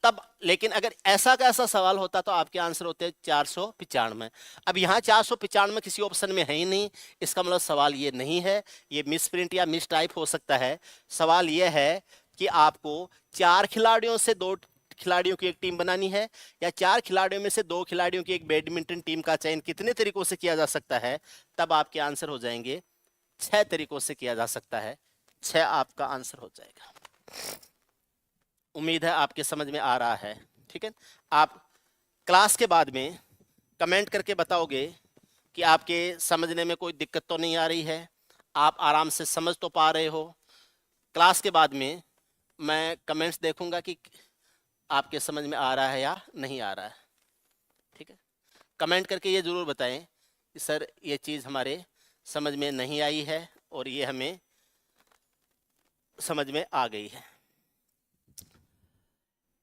तब, लेकिन अगर ऐसा का ऐसा सवाल होता तो आपके आंसर होते 495। अब यहाँ 495 किसी ऑप्शन में है ही नहीं, इसका मतलब सवाल ये नहीं है, ये मिस प्रिंट या मिस टाइप हो सकता है। सवाल ये है कि आपको 4 खिलाड़ियों से 2 खिलाड़ियों की एक टीम बनानी है, या 4 खिलाड़ियों में से 2 खिलाड़ियों की एक बैडमिंटन टीम का चयन कितने तरीकों से किया जा सकता है, तब आपके आंसर हो जाएंगे 6 तरीकों से किया जा सकता है। 6 आपका आंसर हो जाएगा। उम्मीद है आपके समझ में आ रहा है, ठीक है। आप क्लास के बाद में कमेंट करके बताओगे कि आपके समझने में कोई दिक्कत तो नहीं आ रही है, आप आराम से समझ तो पा रहे हो। क्लास के बाद में मैं कमेंट्स देखूंगा कि आपके समझ में आ रहा है या नहीं आ रहा है, ठीक है। कमेंट करके ये ज़रूर बताएं कि सर ये चीज़ हमारे समझ में नहीं आई है और ये हमें समझ में आ गई है।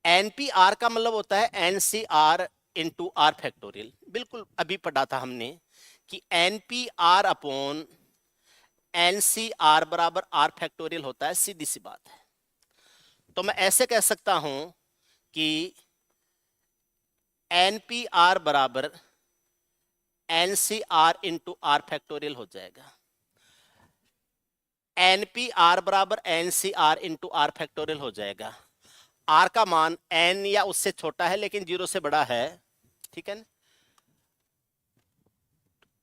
NPR का मतलब होता है NCR इंटू आर फैक्टोरियल। बिल्कुल अभी पढ़ा था हमने कि NPR अपॉन NCR बराबर R फैक्टोरियल होता है, सीधी सी बात है। तो मैं ऐसे कह सकता हूं कि NPR बराबर NCR इंटू R फैक्टोरियल हो जाएगा। NPR बराबर NCR इंटू R फैक्टोरियल हो जाएगा। R का मान n या उससे छोटा है लेकिन 0 से बड़ा है, ठीक है।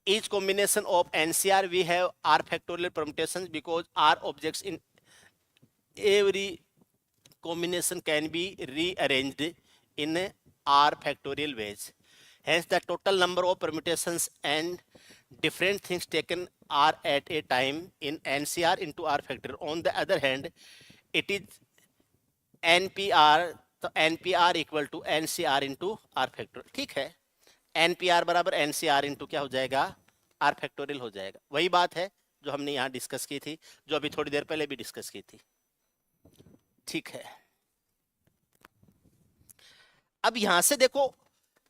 Each combination of NCR we have R factorial permutations because R objects in every combination can be rearranged in R factorial ways. Hence the total number of permutations and different things taken are at a time in NCR into R factorial. On the other hand, it is NPR, तो NPR equal to NCR into R factorial, ठीक है। NPR बराबर NCR into क्या हो जाएगा? Are factorial हो जाएगा। वही बात है जो हमने यहाँ डिस्कस की थी, जो अभी थोड़ी देर पहले भी डिस्कस की थी, ठीक है। अब यहां से देखो,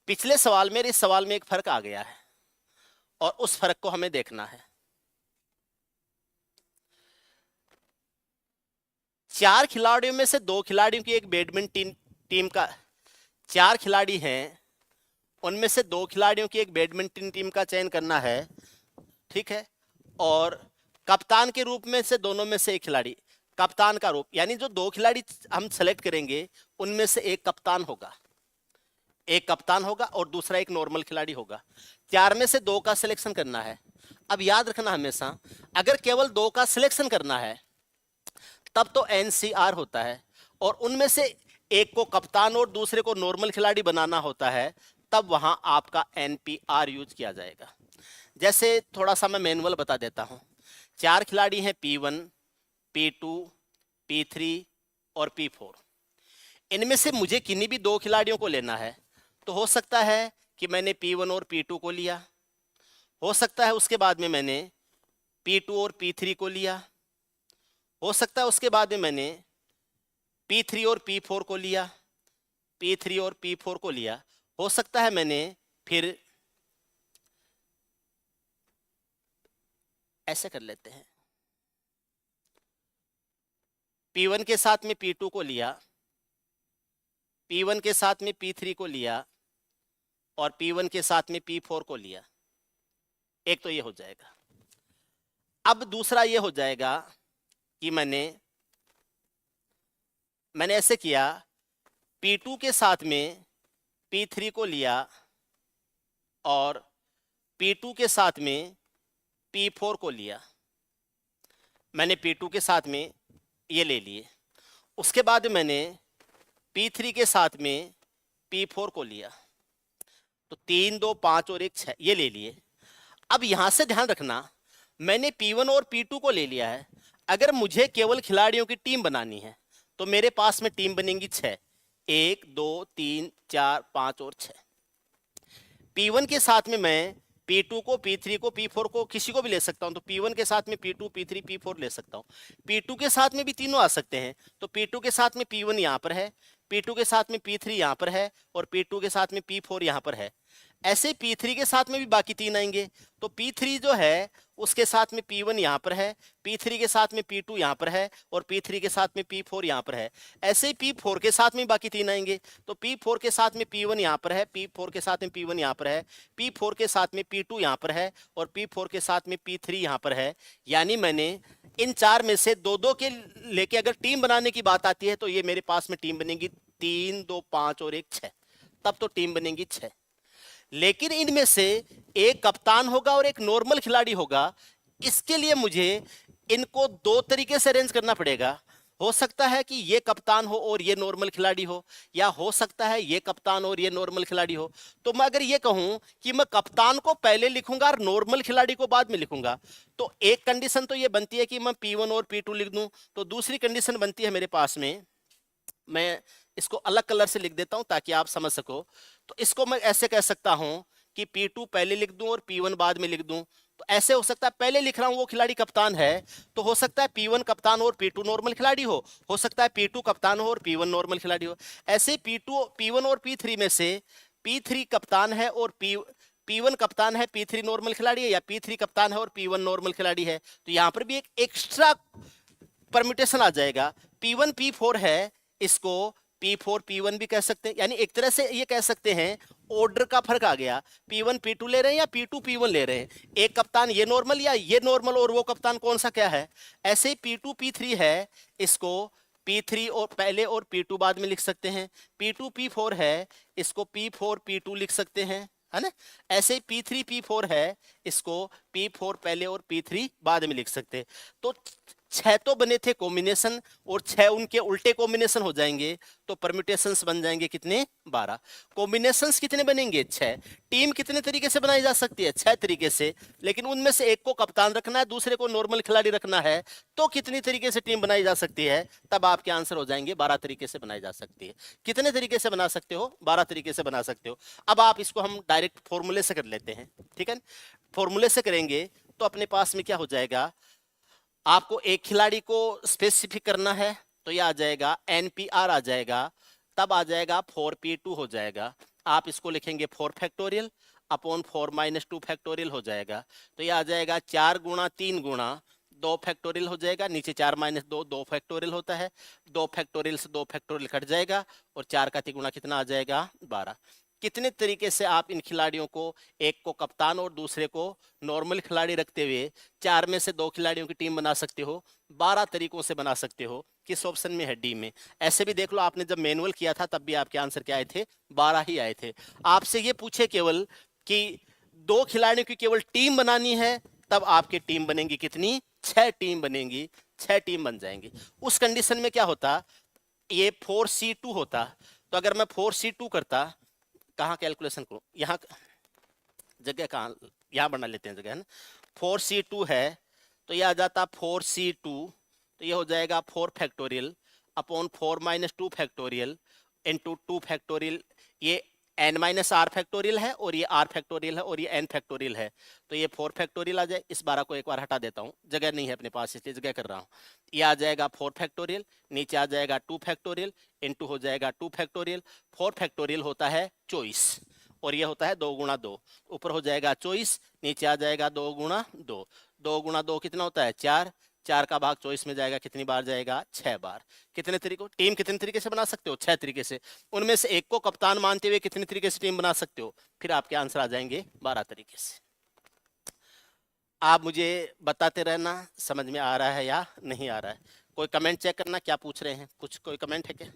पिछले सवाल में इस सवाल में एक फर्क आ गया है और उस फर्क को हमें देखना है। 4 खिलाड़ियों में से 2 खिलाड़ियों की एक बैडमिंटन टीम का, 4 खिलाड़ी हैं उनमें से 2 खिलाड़ियों की एक बैडमिंटन टीम का चयन करना है, ठीक है। और कप्तान के रूप में से दोनों में से एक खिलाड़ी, कप्तान का रूप, यानी जो 2 खिलाड़ी हम सेलेक्ट करेंगे उनमें से एक कप्तान होगा, एक कप्तान होगा और दूसरा एक नॉर्मल खिलाड़ी होगा। 4 में से 2 का सिलेक्शन करना है। अब याद रखना हमेशा, अगर केवल 2 का सिलेक्शन करना है तब तो एनसीआर होता है, और उनमें से एक को कप्तान और दूसरे को नॉर्मल खिलाड़ी बनाना होता है, तब वहां आपका एनपीआर यूज किया जाएगा। जैसे थोड़ा सा मैं मैनुअल बता देता हूं। 4 खिलाड़ी हैं, P1, P2, P3 और P4। इनमें से मुझे किन्हीं भी 2 खिलाड़ियों को लेना है, तो हो सकता है कि मैंने P1 और P2 को लिया, हो सकता है उसके बाद में मैंने P2 और P3 को लिया, हो सकता है उसके बाद में मैंने P3 और P4 को लिया, P3 और P4 को लिया, हो सकता है मैंने फिर ऐसे कर लेते हैं, P1 के साथ में P2 को लिया, P1 के साथ में P3 को लिया और P1 के साथ में P4 को लिया। एक तो ये हो जाएगा। अब दूसरा ये हो जाएगा कि मैंने ऐसे किया, P2 के साथ में P3 को लिया और P2 के साथ में P4 को लिया। मैंने P2 के साथ में ये ले लिए, उसके बाद मैंने P3 के साथ में P4 को लिया, तो 3, 2, 5 और 1, 6 ये ले लिए। अब यहां से ध्यान रखना, मैंने P1 और P2 को ले लिया है। अगर मुझे केवल खिलाड़ियों की टीम बनानी है तो मेरे पास में टीम बनेंगी 6, 1, 2, 3, 4, 5 और 6। P1 के साथ में मैं P2 को, P3 को, P4 को, किसी को भी ले सकता हूं, तो P1 के साथ में P2, P3, P4 ले सकता हूं। P2 के साथ में भी तीनों आ सकते हैं, तो P2 के साथ में P1 यहां पर है, P2 के साथ में P3 यहां पर है और P2 के साथ में P4 यहां पर है। ऐसे P3 के साथ में भी बाकी 3 आएंगे, तो P3 जो है उसके साथ में P1 यहां पर है, P3 के साथ में P2 यहां पर है और P3 के साथ में P4 यहां पर है। ऐसे ही P4 के साथ में बाकी 3 आएंगे, तो P4 के साथ में P1 यहां पर है, P4 के साथ में P1 यहां पर है, P4 के साथ में P2 यहां पर है और P4 के साथ में P3 यहां पर है। यानी मैंने इन 4 में से 2-2 के लेके अगर टीम बनाने की बात आती है तो ये मेरे पास में टीम बनेगी 3, 2, 5 और 1, 6, तब तो टीम बनेगी 6। लेकिन इनमें से एक कप्तान होगा और एक नॉर्मल खिलाड़ी होगा। इसके लिए मुझे इनको 2 तरीके से अरेंज करना पड़ेगा। हो सकता है कि ये कप्तान हो और ये नॉर्मल खिलाड़ी हो, या हो सकता है ये कप्तान और ये नॉर्मल खिलाड़ी हो। तो मैं अगर ये कहूं कि मैं कप्तान को पहले लिखूंगा और नॉर्मल खिलाड़ी को बाद में लिखूंगा, तो एक कंडीशन तो ये बनती है कि मैं P1 और P2 लिख दूं। तो दूसरी कंडीशन बनती है मेरे पास में, मैं इसको अलग कलर से लिख देता हूं ताकि आप समझ सको। तो इसको मैं ऐसे कह सकता हूं कि P2 पहले लिख दूं और P1 बाद में लिख दूं। तो ऐसे हो सकता है पहले लिख रहा हूं वो खिलाड़ी कप्तान है, तो हो सकता है P1 कप्तान और P2 नॉर्मल खिलाड़ी हो सकता है P2 कप्तान हो और P1 नॉर्मल खिलाड़ी हो। ऐसे P1 और P3 में से P3 कप्तान है और P1 कप्तान है, P3 नॉर्मल खिलाड़ी है, या P3 कप्तान है और P1 नॉर्मल खिलाड़ी है। तो यहां पर भी एक एक्स्ट्रा परम्यूटेशन आ जाएगा। P1 P4 है, इसको P4 P1 भी कह सकते हैं। यानी एक तरह से ये कह सकते हैं ऑर्डर का फर्क आ गया, P1 P2 ले रहे हैं या P2 P1 ले रहे हैं। एक कप्तान ये नॉर्मल या ये नॉर्मल, और वो कप्तान कौन सा क्या है। ऐसे ही P2 P3 है, इसको P3 और पहले और P2 बाद में लिख सकते हैं। P2 P4 है, इसको P4 P2 लिख सकते हैं, है ना। ऐसे ही P3 P4 है, इसको P4 पहले और P3 बाद में लिख सकते हैं। तो 6 तो बने थे कॉम्बिनेशन, और 6 उनके उल्टे कॉम्बिनेशन हो जाएंगे, तो परम्यूटेशंस बन जाएंगे कितने, 12। कॉम्बिनेशंस कितने बनेंगे, 6। टीम कितने तरीके से बनाई जा सकती है, 6 तरीके से। लेकिन उनमें से एक को कप्तान रखना है, दूसरे को नॉर्मल खिलाड़ी रखना है, तो कितनी तरीके से टीम बनाई जा सकती है, तब आपके आंसर हो जाएंगे 12 तरीके से बनाई जा सकती है। कितने तरीके से बना सकते हो, 12 तरीके से बना सकते हो। अब आप इसको हम डायरेक्ट फॉर्मूले से कर लेते हैं, ठीक है। फॉर्मूले से करेंगे तो अपने पास में क्या हो जाएगा, आपको एक खिलाड़ी को स्पेसिफिक करना है, तो ये आ जाएगा NPR आ जाएगा, तब आ जाएगा 4P2 हो जाएगा। आप इसको लिखेंगे 4 फैक्टोरियल अपॉन 4 - 2 फैक्टोरियल हो जाएगा। तो ये आ जाएगा 4 गुणा 3 गुणा 2 फैक्टोरियल हो जाएगा। नीचे 4 - 2 2 फैक्टोरियल होता है, 2 फैक्टोरियल से 2 फैक्टोरियल कट जाएगा और 4 का तिगुना कितना आ जाएगा, 12। कितने तरीके से आप इन खिलाड़ियों को, एक को कप्तान और दूसरे को नॉर्मल खिलाड़ी रखते हुए 4 में से 2 खिलाड़ियों की टीम बना सकते हो? 12 तरीकों से बना सकते हो। किस ऑप्शन में है? डी में। ऐसे भी देख लो, आपने जब मैनुअल किया था तब भी आपके आंसर क्या आए थे? 12 ही आए थे। आपसे ये पूछे केवल कि 2 खिलाड़ियों की केवल टीम बनानी है, तब आपकी टीम बनेंगी कितनी? 6 टीम बनेंगी, 6 टीम बन जाएंगी। उस कंडीशन में क्या होता, ये 4C2 होता। तो अगर मैं 4C2 करता, कहाँ कैलकुलेशन करूं, यहाँ जगह कहाँ, यहाँ बना लेते हैं जगह, है ना। 4C2 है तो ये आ जाता 4C2, तो ये हो जाएगा 4 factorial upon 4 - 2 factorial into 2 factorial. ये n - r फैक्टोरियल है और ये r फैक्टोरियल है और ये n फैक्टोरियल है, तो ये 4 फैक्टोरियल आ जाए। इस 12 को एक बार हटा देता हूँ, जगह नहीं है अपने पास इसलिए जगह कर रहा हूँ। ये आ जाएगा 4 फैक्टोरियल, नीचे आ जाएगा 2 फैक्टोरियल, इंटू हो जाएगा 2 फैक्टोरियल। 4 फैक्टोरियल होता है 24 और ये होता है 2 गुणा 2, ऊपर हो जाएगा 24, नीचे आ जाएगा 2 गुणा 2। 2 गुणा 2 कितना होता है? 4। 4 का भाग 24 में जाएगा, कितनी बार जाएगा? 6 बार। कितने तरीकों, टीम कितने तरीके से बना सकते हो? 6 तरीके से। उनमें से एक को कप्तान मानते हुए कितने तरीके से टीम बना सकते हो? फिर आपके आंसर आ जाएंगे 12 तरीके से। आप मुझे बताते रहना समझ में आ रहा है या नहीं आ रहा है। कोई कमेंट चेक करना, क्या पूछ रहे हैं? कुछ कोई कमेंट है क्या?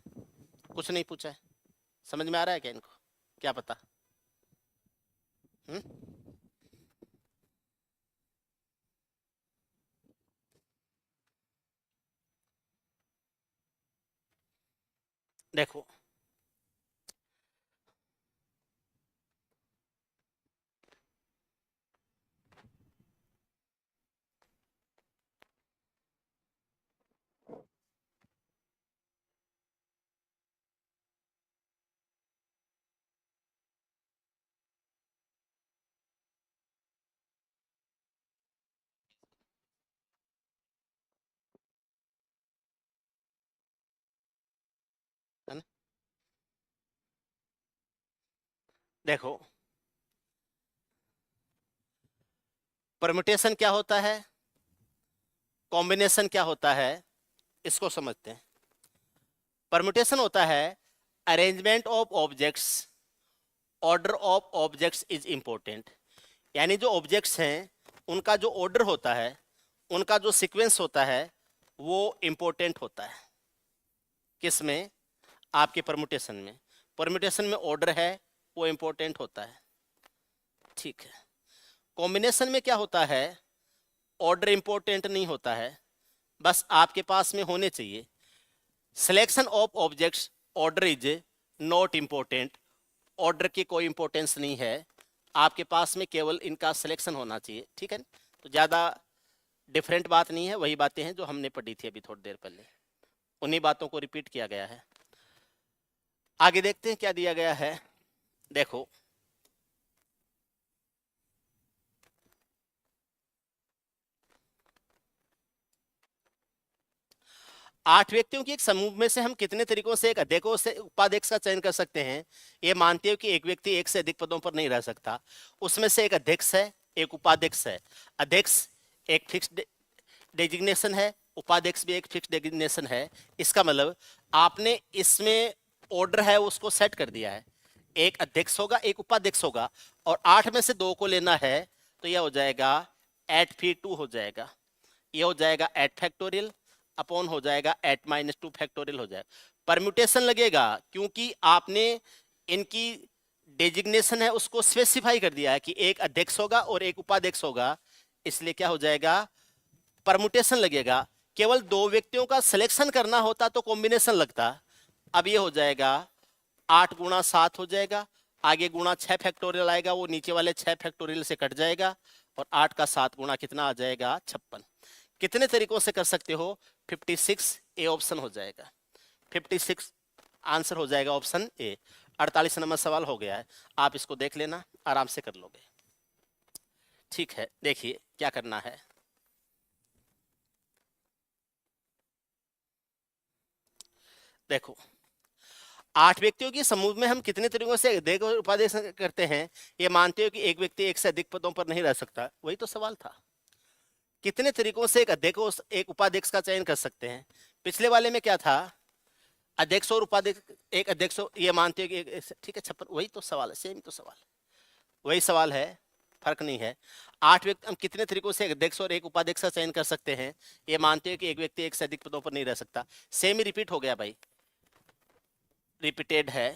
कुछ नहीं पूछा है? समझ में आ रहा है क्या इनको? क्या पता। देखो, है ना, देखो परम्यूटेशन क्या होता है, कॉम्बिनेशन क्या होता है, इसको समझते हैं। परम्यूटेशन होता है arrangement of objects, order of objects is important. यानी जो ऑब्जेक्ट्स हैं उनका जो ऑर्डर होता है, उनका जो सीक्वेंस होता है, वो इंपॉर्टेंट होता है। किसमें? आपके परम्यूटेशन में। परम्यूटेशन में ऑर्डर है, वो इंपॉर्टेंट होता है। ठीक है। कॉम्बिनेशन में क्या होता है? ऑर्डर इंपॉर्टेंट नहीं होता है, बस आपके पास में होने चाहिए। Selection of objects, order is not important. Order की कोई इंपॉर्टेंस नहीं है, आपके पास में केवल इनका सिलेक्शन होना चाहिए। ठीक है, तो ज़्यादा डिफरेंट बात नहीं है, वही बातें हैं जो हमने पढ़ी थी अभी थोड़ी देर पहले, उन्हीं बातों को रिपीट किया गया है। आगे देखते हैं क्या दिया गया है। देखो, आठ व्यक्तियों की एक समूह में से हम कितने तरीकों से एक अध्यक्ष से उपाध्यक्ष का चयन कर सकते हैं? ये मानते हो कि एक व्यक्ति एक से अधिक पदों पर नहीं रह सकता, उसमें से एक अध्यक्ष है, एक उपाध्यक्ष है। अध्यक्ष एक फिक्स डेजिग्नेशन है, उपाध्यक्ष भी एक फिक्स डेजिग्नेशन है। इसका मतलब आपने इसमें ऑर्डर है उसको सेट कर दिया है, एक अध्यक्ष होगा एक उपाध्यक्ष होगा, और 8 में से 2 को लेना है, तो यह हो जाएगा 8 - 2 हो जाएगा, ये हो जाएगा 8 फैक्टोरियल अपॉन हो जाएगा 8 - 2 फैक्टोरियल हो जाएगा। परम्यूटेशन लगेगा क्योंकि आपने इनकी डेजिग्नेशन है उसको स्पेसिफाई कर दिया है कि एक अध्यक्ष होगा और एक उपाध्यक्ष होगा, इसलिए क्या हो जाएगा? परम्यूटेशन लगेगा। केवल 2 व्यक्तियों का सिलेक्शन करना होता तो कॉम्बिनेशन लगता। अब ये हो जाएगा 8 × 7 हो जाएगा, आगे गुणा 6 फैक्टोरियल आएगा, वो नीचे वाले 6 फैक्टोरियल से कट जाएगा, और 8 का 7 गुणा कितना आ जाएगा? 56। कितने तरीकों से कर सकते हो? 56, ए ऑप्शन हो जाएगा। 56 आंसर हो जाएगा ऑप्शन ए। 48 नंबर सवाल हो गया है, आप इसको देख लेना, आराम से कर लोगे। ठीक है, देखिए क्या करना है। देखो, 8 व्यक्तियों के समूह में हम कितने तरीकों से अध्यक्ष और उपाध्यक्ष करते हैं? ये मानते हो कि एक व्यक्ति एक से अधिक पदों पर नहीं रह सकता, वही तो सवाल था। कितने तरीकों से एक अध्यक्ष और एक उपाध्यक्ष का चयन कर सकते हैं? पिछले वाले में क्या था? अध्यक्ष और उपाध्यक्ष, एक अध्यक्ष ये मानते हो कि ठीक है 56, वही तो सवाल है, सेम तो सवाल है, वही सवाल है, फर्क नहीं है। 8 व्यक्ति, हम कितने तरीकों से एक अध्यक्ष और एक उपाध्यक्ष का चयन कर सकते हैं, ये मानते हो कि एक व्यक्ति एक से अधिक पदों पर नहीं रह सकता। सेम ही रिपीट हो गया भाई, रिपीटेड है,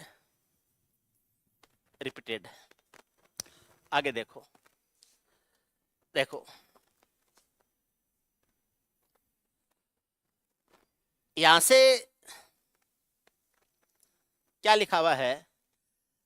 रिपीटेड। आगे देखो, देखो यहां से क्या लिखा हुआ है,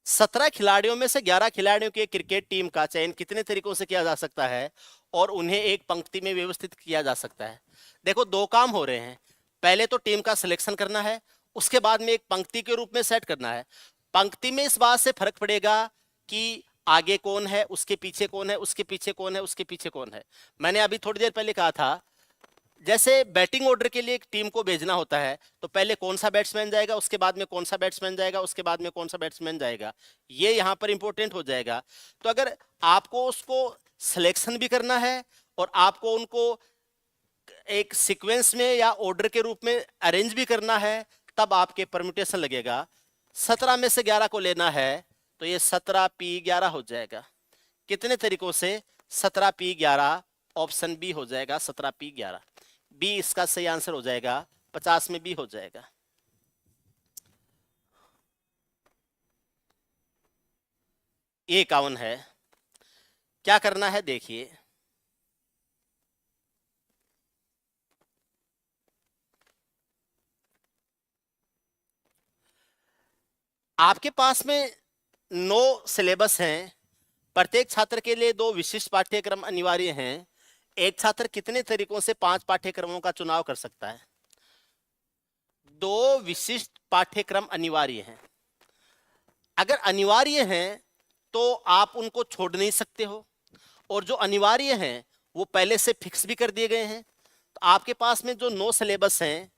17 खिलाड़ियों में से 11 खिलाड़ियों की एक क्रिकेट टीम का चयन कितने तरीकों से किया जा सकता है और उन्हें एक पंक्ति में व्यवस्थित किया जा सकता है। देखो दो काम हो रहे हैं, पहले तो टीम का सिलेक्शन करना है, उसके बाद में एक पंक्ति के रूप में सेट करना है। पंक्ति में इस बात से फर्क पड़ेगा कि आगे कौन है, उसके पीछे कौन है, उसके पीछे कौन है, उसके पीछे कौन है। मैंने अभी थोड़ी देर पहले कहा था, जैसे बैटिंग ऑर्डर के लिए एक टीम को भेजना होता है तो पहले कौन सा बैट्समैन जाएगा, उसके बाद में कौन सा बैट्समैन जाएगा, उसके बाद में कौन सा बैट्समैन जाएगा, ये यहां पर इंपॉर्टेंट हो जाएगा। तो अगर आपको उसको सिलेक्शन भी करना है और आपको उनको एक सीक्वेंस में या ऑर्डर के रूप में अरेंज भी करना है, तब आपके परम्यूटेशन लगेगा। 17 में से 11 को लेना है तो ये 17p11 हो जाएगा। कितने तरीकों से, 17p11, ऑप्शन बी हो जाएगा 17p11, बी इसका सही आंसर हो जाएगा, 50 में बी हो जाएगा। ये 51 है। क्या करना है देखिए, आपके पास में 9 सिलेबस हैं, प्रत्येक छात्र के लिए 2 विशिष्ट पाठ्यक्रम अनिवार्य हैं। एक छात्र कितने तरीकों से 5 पाठ्यक्रमों का चुनाव कर सकता है? 2 विशिष्ट पाठ्यक्रम अनिवार्य हैं। अगर अनिवार्य हैं तो आप उनको छोड़ नहीं सकते हो, और जो अनिवार्य हैं वो पहले से फिक्स भी कर दिए गए हैं। तो आपके पास में जो 9 सिलेबस हैं,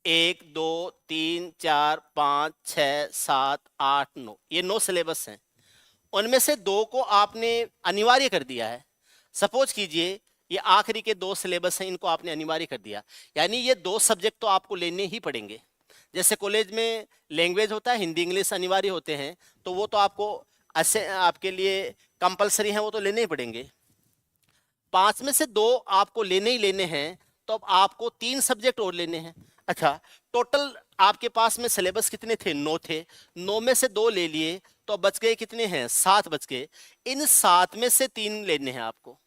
1 2 3 4 5 6 7 8 9, ये 9 सिलेबस हैं। उनमें से 2 को आपने अनिवार्य कर दिया है। सपोज कीजिए ये आखिरी के 2 सिलेबस हैं, इनको आपने अनिवार्य कर दिया, यानी ये 2 सब्जेक्ट तो आपको लेने ही पड़ेंगे। जैसे कॉलेज में लैंग्वेज होता है, हिंदी इंग्लिश अनिवार्य होते हैं, तो वो तो आपको आपके लिए कंपलसरी है, वो तो लेने ही पड़ेंगे। 5 में से 2 आपको लेने ही लेने हैं, तो अब आपको 3 सब्जेक्ट और लेने हैं। अच्छा, टोटल आपके पास में सिलेबस कितने थे? 9 थे। 9 में से 2 ले लिए तो बच गए कितने हैं? 7 बच गए। इन 7 में से 3 लेने हैं आपको,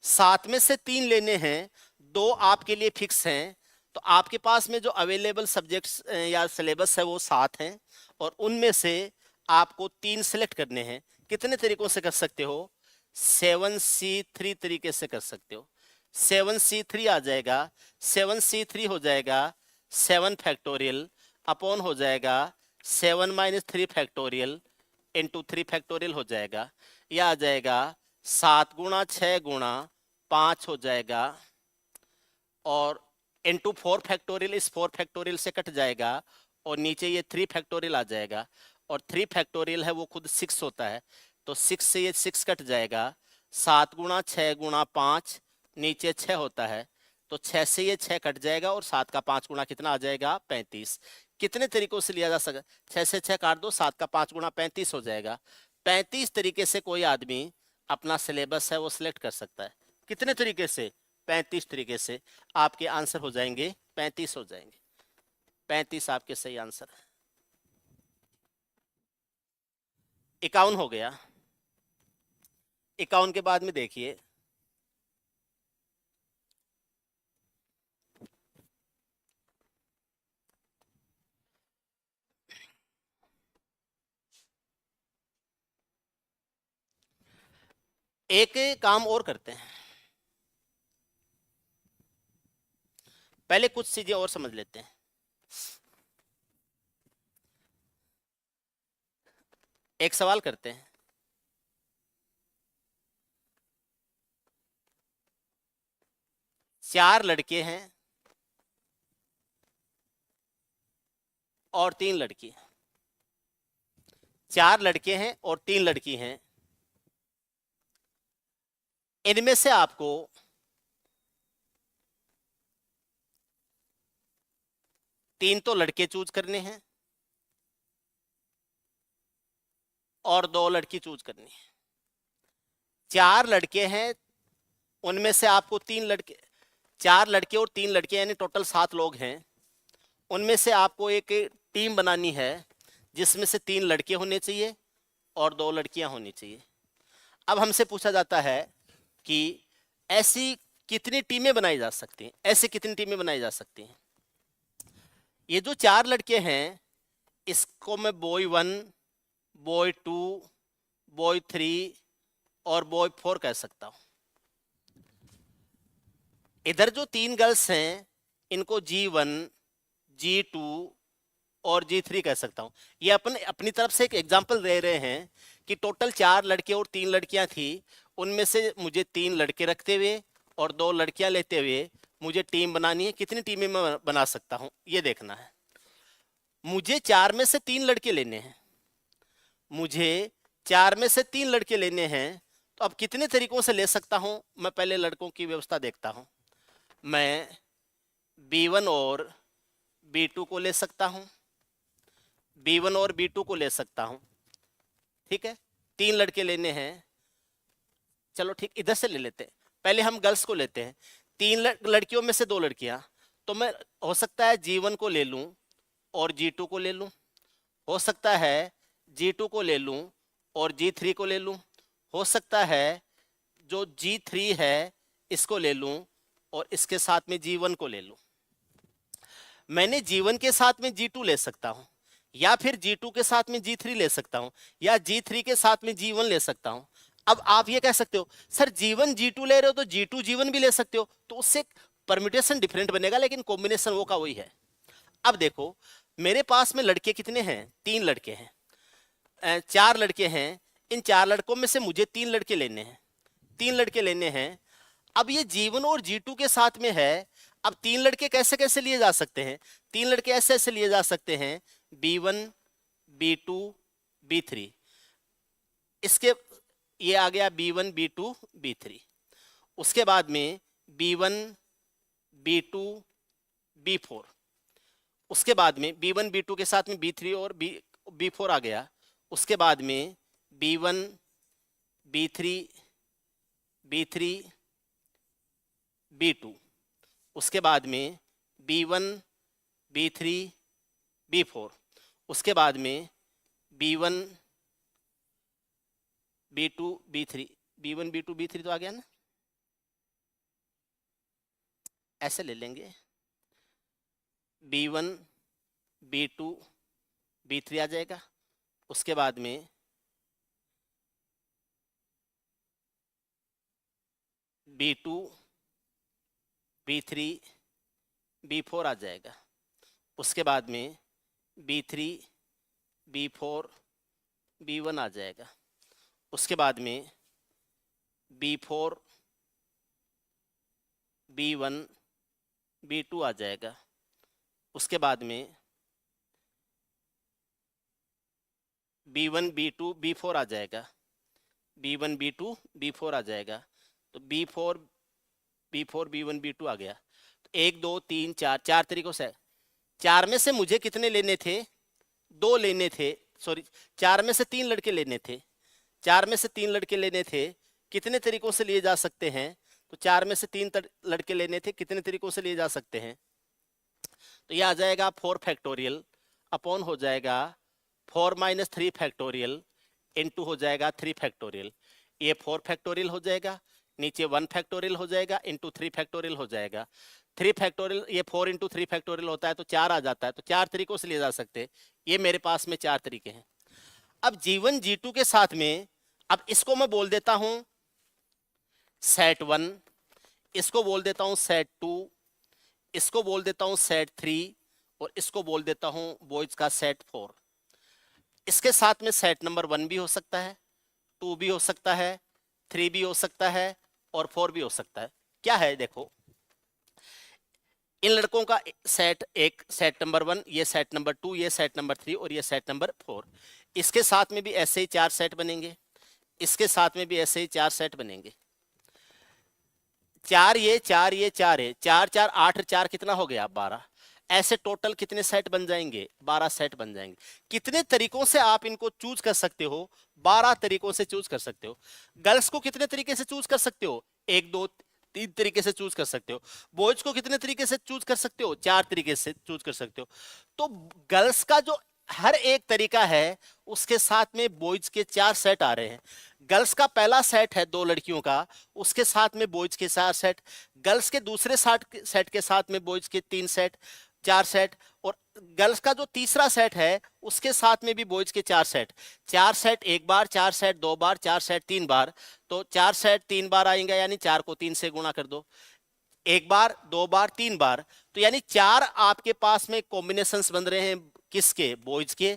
7 में से 3 लेने हैं, 2 आपके लिए फिक्स हैं। तो आपके पास में जो अवेलेबल सब्जेक्ट्स या सिलेबस है वो 7 हैं, और उनमें से आपको 3 सेलेक्ट करने हैं। कितने तरीकों से कर सकते हो? 7C3 तरीके से कर सकते हो। 7C3 आ जाएगा, 7C3 हो जाएगा 7 फैक्टोरियल अपॉन हो जाएगा 7 माइनस 3 फैक्टोरियल इंटू 3 फैक्टोरियल हो जाएगा। यह आ जाएगा 7 गुणा 6 गुणा 5 हो जाएगा, और इंटू 4 फैक्टोरियल, इस 4 फैक्टोरियल से कट जाएगा, और नीचे ये 3 फैक्टोरियल आ जाएगा, और 3 फैक्टोरियल है वो खुद 6 होता है, तो 6 से ये 6 कट जाएगा। 7 गुणा 6 गुणा 5, नीचे 6 होता है, तो 6 से ये 6 कट जाएगा, और 7 का 5 गुणा कितना आ जाएगा? 35। कितने तरीकों से लिया जा सकता? 6 से 6 काट दो, 7 का 5 गुणा 35 हो जाएगा। 35 तरीके से कोई आदमी अपना सिलेबस है वो सिलेक्ट कर सकता है। कितने तरीके से? 35 तरीके से। आपके आंसर हो जाएंगे 35 हो जाएंगे। 35 आपके सही आंसर है। 51 हो गया। 51 के बाद में देखिए, एक काम और करते हैं, पहले कुछ चीजें और समझ लेते हैं। एक सवाल करते हैं, चार लड़के हैं और 3 लड़की। 4 लड़के हैं और 3 लड़की हैं। इनमें से आपको 3 तो लड़के चूज करने हैं और 2 लड़की चूज करनी है। 4 लड़के हैं, उनमें से आपको 4 लड़के और 3 लड़के यानी टोटल 7 लोग हैं। उनमें से आपको एक टीम बनानी है जिसमें से 3 लड़के होने चाहिए और 2 लड़कियां होनी चाहिए। अब हमसे पूछा जाता है कि ऐसी कितनी टीमें बनाई जा सकती हैं, ऐसे कितनी टीमें बनाई जा सकती हैं। ये जो 4 लड़के हैं इसको मैं बॉय 1, बॉय 2, बॉय 3 और बॉय 4 कह सकता हूं। इधर जो 3 गर्ल्स हैं इनको G1, G2 और G3 कह सकता हूं। ये अपनी तरफ से एक एग्जांपल दे रहे हैं कि टोटल 4 लड़के और 3 लड़कियां थी, उनमें से मुझे 3 लड़के रखते हुए और 2 लड़कियां लेते हुए मुझे टीम बनानी है। कितनी टीमें मैं बना सकता हूं ये देखना है। मुझे 4 में से 3 लड़के लेने हैं, मुझे 4 में से 3 लड़के लेने हैं। तो अब कितने तरीकों से ले सकता हूं, मैं पहले लड़कों की व्यवस्था देखता हूं। मैं B1 और B2 को ले सकता हूं, B1 और B2 को ले सकता हूं। ठीक है, 3 लड़के लेने हैं। चलो ठीक, इधर से ले लेते हैं। पहले हम गर्ल्स को लेते हैं। 3 लड़कियों में से 2 लड़कियां, तो मैं हो सकता है G1 को ले लूं और G2 को ले लूं, हो सकता है G2 को ले लूं और G3 को ले लूं, हो सकता है जो G3 है इसको ले लूं और इसके साथ में G1 को ले लूं। मैंने G1 के साथ में G2 ले सकता हूं, या फिर G2 के साथ में G3 ले सकता हूं, या G3 के साथ में G1 ले सकता हूं। अब आप ये कह सकते हो सर G1 G2 ले रहे हो तो G2 G1 भी ले सकते हो, तो उससे परम्यूटेशन डिफरेंट बनेगा लेकिन कॉम्बिनेशन वो का वही है। अब देखो मेरे पास में लड़के कितने हैं, 3 लड़के हैं, 4 लड़के हैं। इन 4 लड़कों में से मुझे 3 लड़के लेने हैं, 3 लड़के लेने हैं। अब ये G1 और G2 के साथ में है। अब 3 लड़के कैसे कैसे लिए जा सकते हैं, 3 लड़के ऐसे ऐसे लिए जा सकते हैं, B1, B2, B3। इसके ये आ गया B1, B2, B3। उसके बाद में B1, B2, B4। उसके बाद में B1, B2 के साथ में B3 और B4 आ गया। उसके बाद में B1, B3, B3, B2। उसके बाद में B1, B3, B4। उसके बाद में B1, B2, B3। B1, B2, B3 तो आ गया ना, ऐसे ले लेंगे। B1, B2, B3 आ जाएगा। उसके बाद में B2, B3, B4 आ जाएगा। उसके बाद में B3, B4, B1 आ जाएगा। उसके बाद में B4, B1, B2 आ जाएगा। उसके बाद में B1, B2, B4 आ जाएगा। B1, B2, B4 आ जाएगा। तो B4, B1, B2 आ गया। तो 1, 2, 3, 4, 4 तरीकों से। 4 में से मुझे कितने लेने थे, 2 लेने थे, सॉरी 4 में से 3 लड़के लेने थे, 4 में से 3 लड़के लेने थे। कितने तरीकों से लिए जा सकते हैं, तो 4 में से 3 लड़के लेने थे, कितने तरीकों से लिए जा सकते हैं। तो ये आ जाएगा 4 फैक्टोरियल अपॉन हो जाएगा 4 - 3 फैक्टोरियल इनटू हो जाएगा 3 फैक्टोरियल। ये 4 फैक्टोरियल हो जाएगा, नीचे 1 फैक्टोरियल हो जाएगा, इंटू 3 फैक्टोरियल हो जाएगा। 3 फैक्टोरियल, ये 4 × 3 फैक्टोरियल होता है तो 4 आ जाता है। तो 4 तरीकों से लिए जा सकते हैं। ये मेरे पास में 4 तरीके हैं। अब G1, G2 के साथ में, अब इसको मैं बोल देता हूं सेट 1, इसको बोल देता हूं सेट 2, इसको बोल देता हूं सेट 3 और इसको बोल देता हूं बॉयज का सेट 4। इसके साथ में सेट नंबर 1 भी हो सकता है, 2 भी हो सकता है, 3 भी हो सकता है और 4 भी हो सकता है। क्या है देखो, इन लड़कों का सेट एक, सेट नंबर 1, ये सेट नंबर 2, ये सेट नंबर 3 और ये सेट नंबर 4। इसके साथ में भी ऐसे ही 4 सेट बनेंगे, इसके साथ में भी ऐसे ही 4 सेट बनेंगे। 4 ये 4 ये 4 है, 4 4 8 4 कितना हो गया 12। ऐसे टोटल कितने सेट बन जाएंगे? 12 सेट बन जाएंगे। कितने तरीकों से आप इनको चूज कर सकते हो? 12 तरीकों से चूज कर सकते हो। गर्ल्स को कितने तरीके से चूज कर सकते हो? 1 2 3 तरीके से चूज कर सकते हो। बॉयज को कितने तरीके से चूज कर सकते हो? 4 तरीके से चूज कर सकते हो। तो गर्ल्स का जो हर एक तरीका है उसके साथ में बॉयज के 4 सेट आ रहे हैं। गर्ल्स का पहला सेट है 2 लड़कियों का, उसके साथ में बॉयज के 4 सेट। गर्ल्स के दूसरे सेट के साथ में बॉयज के 3 सेट, 4 सेट। और गर्ल्स का जो तीसरा सेट है उसके साथ में भी बॉयज के 4 सेट। 4 सेट एक बार, 4 सेट 2 बार, 4 सेट 3 बार। तो 4 सेट 3 बार आएंगे, यानी 4 को 3 से गुणा कर दो। 1 बार, 2 बार, 3 बार, तो यानी 4 आपके पास में कॉम्बिनेशंस बन रहे हैं। किसके? बॉयज के।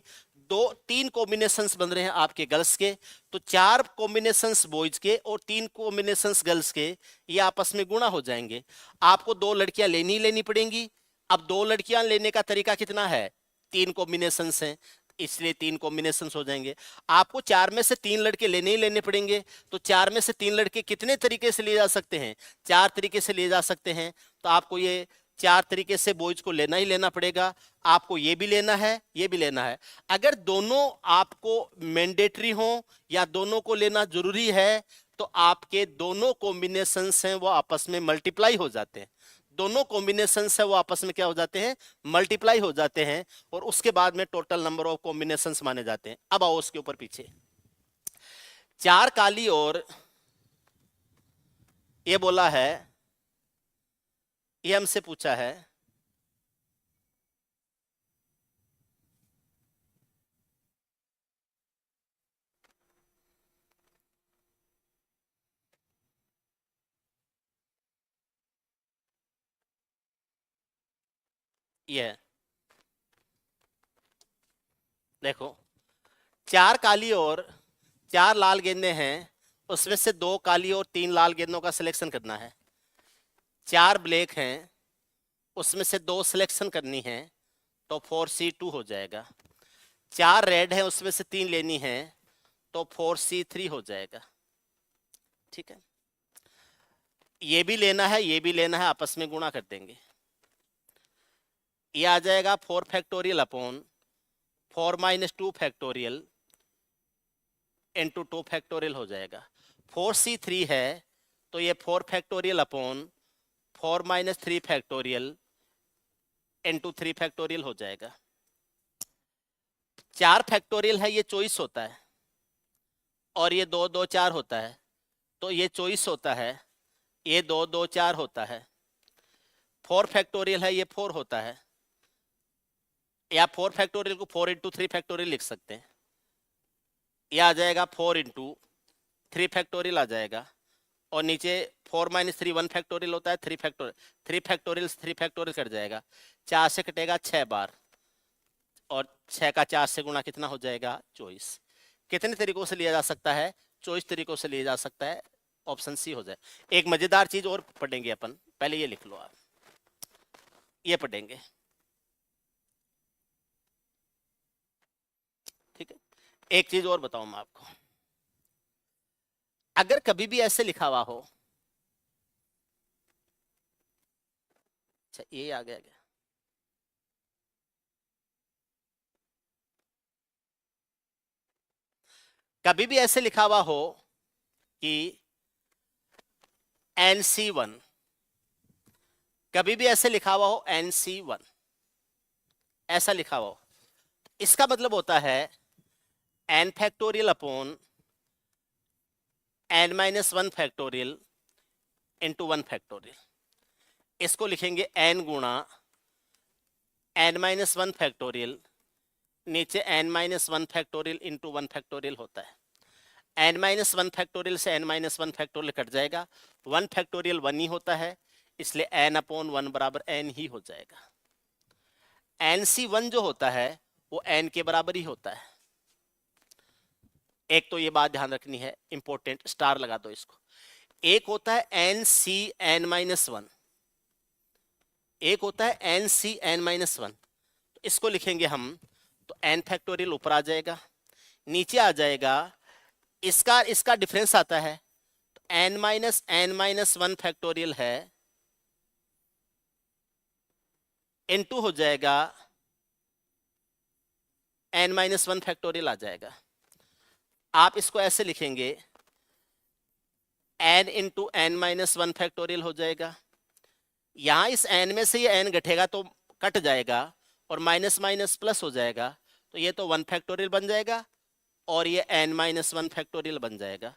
3 कॉम्बिनेशंस बन रहे हैं आपके गर्ल्स के। तो 4 कॉम्बिनेशंस बॉयज के और 3 कॉम्बिनेशंस गर्ल्स के, ये आपस में गुणा हो जाएंगे। आपको 2 लड़कियां लेनी पड़ेंगी। अब 2 लड़कियां लेने का तरीका कितना है? 3 कॉम्बिनेशंस हैं, इसलिए 3 कॉम्बिनेशंस हो जाएंगे। आपको 4 में से 3 लड़के लेने पड़ेंगे। तो 4 में से 3 लड़के कितने तरीके से लिए जा सकते हैं? 4 तरीके से लिए जा सकते हैं। तो आपको ये 4 तरीके से बॉयज को लेना ही लेना पड़ेगा। आपको ये भी लेना है, ये भी लेना है। अगर दोनों आपको मैंडेटरी हो या दोनों को लेना जरूरी है, तो आपके दोनों कॉम्बिनेशंस हैं वो आपस में मल्टीप्लाई हो जाते हैं। दोनों कॉम्बिनेशंस है वो आपस में क्या हो जाते हैं? मल्टीप्लाई हो जाते हैं। और उसके बाद में टोटल नंबर ऑफ कॉम्बिनेशंस माने जाते हैं। अब आओ उसके ऊपर पीछे। 4 काली और ये बोला है, ये हमसे पूछा है ये देखो, 4 काली और 4 लाल गेंदें हैं, उसमें से 2 काली और 3 लाल गेंदों का सिलेक्शन करना है। 4 ब्लैक हैं, उसमें से 2 सिलेक्शन करनी है, तो 4C2 हो जाएगा। 4 रेड है, उसमें से 3 लेनी है, तो 4C3 हो जाएगा। ठीक है, ये भी लेना है, ये भी लेना है, आपस में गुणा कर देंगे। ये आ जाएगा 4 factorial upon 4 - 2 factorial into 2 factorial हो जाएगा। 4C3 है, तो ये 4 factorial upon 4 - 3 factorial into 3 factorial हो जाएगा। 4 फैक्टोरियल है, ये चॉइस होता है, और ये 2 2 4 होता है, तो ये चॉइस होता है। ये 2 2 4 होता है। 4 फैक्टोरियल है, ये 4 होता है, या 4 फैक्टोरियल को 4 इंटू 3 फैक्टोरियल लिख सकते हैं। यह आ जाएगा 4 इंटू 3 फैक्टोरियल आ जाएगा। और नीचे 4 - 3 1 फैक्टोरियल होता है, 3 फैक्टोरियल कट जाएगा। 4 से कटेगा 6 बार, और 6 का 4 से गुणा कितना हो जाएगा? 24। कितने तरीकों से लिया जा सकता है? 24 तरीकों से लिया जा सकता है। ऑप्शन सी हो जाए। एक मजेदार चीज और पढ़ेंगे अपन, पहले ये लिख लो आप, ये पढ़ेंगे। ठीक है, एक चीज और बताऊं मैं आपको। अगर कभी भी ऐसे लिखा हुआ हो, अच्छा ये आ गया, कभी भी ऐसे लिखा हुआ हो कि NC1, कभी भी ऐसे लिखा हुआ हो NC1, ऐसा लिखा हुआ हो, इसका मतलब होता है n factorial upon n - 1 factorial into 1 factorial. इसको लिखेंगे n गुणा n - 1 फैक्टोरियल, नीचे n - 1 फैक्टोरियल इंटू 1 फैक्टोरियल होता है। n - 1 फैक्टोरियल से n - 1 फैक्टोरियल कट जाएगा। 1 फैक्टोरियल 1 ही होता है, इसलिए n अपॉन 1 बराबर n ही हो जाएगा। NC1 जो होता है वो n के बराबर ही होता है। एक तो ये बात ध्यान रखनी है, इंपॉर्टेंट, स्टार लगा दो इसको। एक होता है NCn - 1, एक होता है NCn - 1। तो इसको लिखेंगे हम, तो n फैक्टोरियल ऊपर आ जाएगा, नीचे आ जाएगा, इसका इसका डिफरेंस आता है, तो n - 1 फैक्टोरियल है इनटू हो जाएगा n-1 फैक्टोरियल आ जाएगा। आप इसको ऐसे लिखेंगे n इंटू n-1 फैक्टोरियल हो जाएगा। यहां इस n में से ये n घटेगा तो कट जाएगा और माइनस माइनस प्लस हो जाएगा, तो ये तो 1 फैक्टोरियल बन जाएगा और ये n-1 फैक्टोरियल बन जाएगा।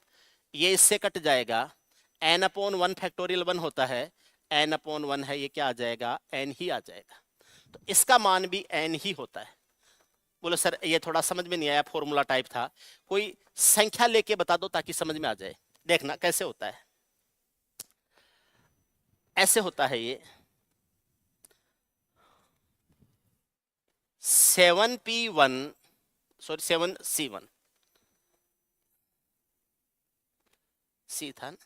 ये इससे कट जाएगा, n/1 फैक्टोरियल 1 होता है, n/1 है, ये क्या आ जाएगा, n ही आ जाएगा। तो इसका मान भी n ही होता है। बोलो सर ये थोड़ा समझ में नहीं आया, फॉर्मूला टाइप था, कोई संख्या लेके बता दो ताकि समझ में आ जाए। देखना कैसे होता है, ऐसे होता है ये 7p1 सॉरी 7c1 सी था ना,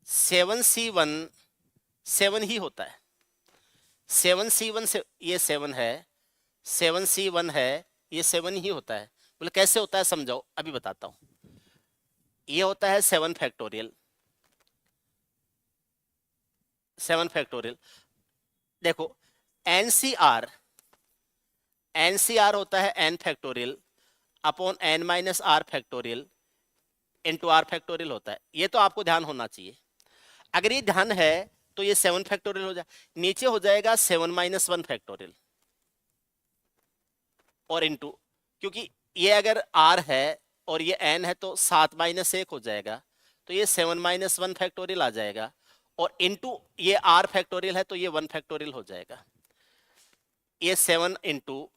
7c1 7 ही होता है। 7c1 से ये 7 है, 7c1 है, ये 7 ही होता है। बोले कैसे होता है समझाओ, अभी बताता हूं। ये होता है 7 फैक्टोरियल, 7 फैक्टोरियल। देखो एनसीआर होता है n factorial upon n-r factorial into r factorial होता है। ये तो आपको ध्यान होना चाहिए। अगर ये ध्यान है तो ये 7 फैक्टोरियल हो जाए, नीचे हो जाएगा 7-1 फैक्टोरियल और इंटू, क्योंकि ये अगर r है और ये n है तो 7-1 हो जाएगा, तो ये 7-1 फैक्टोरियल आ जाएगा और इंटू ये r फैक्टोरियल है तो ये 1 फैक्टोरियल हो जाएगा। ये 7 इंटू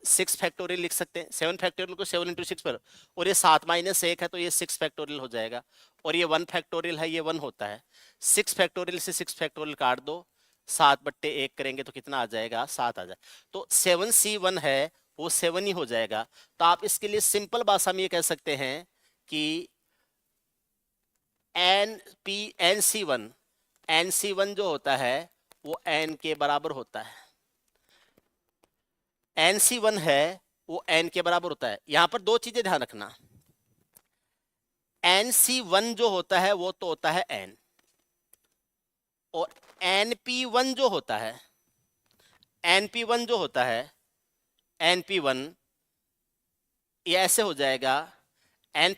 6 फैक्टोरियल लिख सकते हैं, 7 फैक्टोरियल को 7 इंटू 6 पर, और ये 7-1 है तो ये 6 फैक्टोरियल हो जाएगा और ये 1 फैक्टोरियल है, ये 1 होता है। 6 फैक्टोरियल से 6 फैक्टोरियल काट दो, 7/1 करेंगे तो कितना आ जाएगा, 7 आ जाए। तो 7c1 है वो 7 ही हो जाएगा। तो आप इसके लिए सिंपल भाषा में ये कह सकते हैं कि nc1 जो होता है वो n के बराबर होता है। nc1 है वो n के बराबर होता है। यहां पर दो चीजें ध्यान रखना, nc1 जो होता है वो तो होता है n, और np1 जो होता है, np1 जो होता है, np1 ये ऐसे हो जाएगा n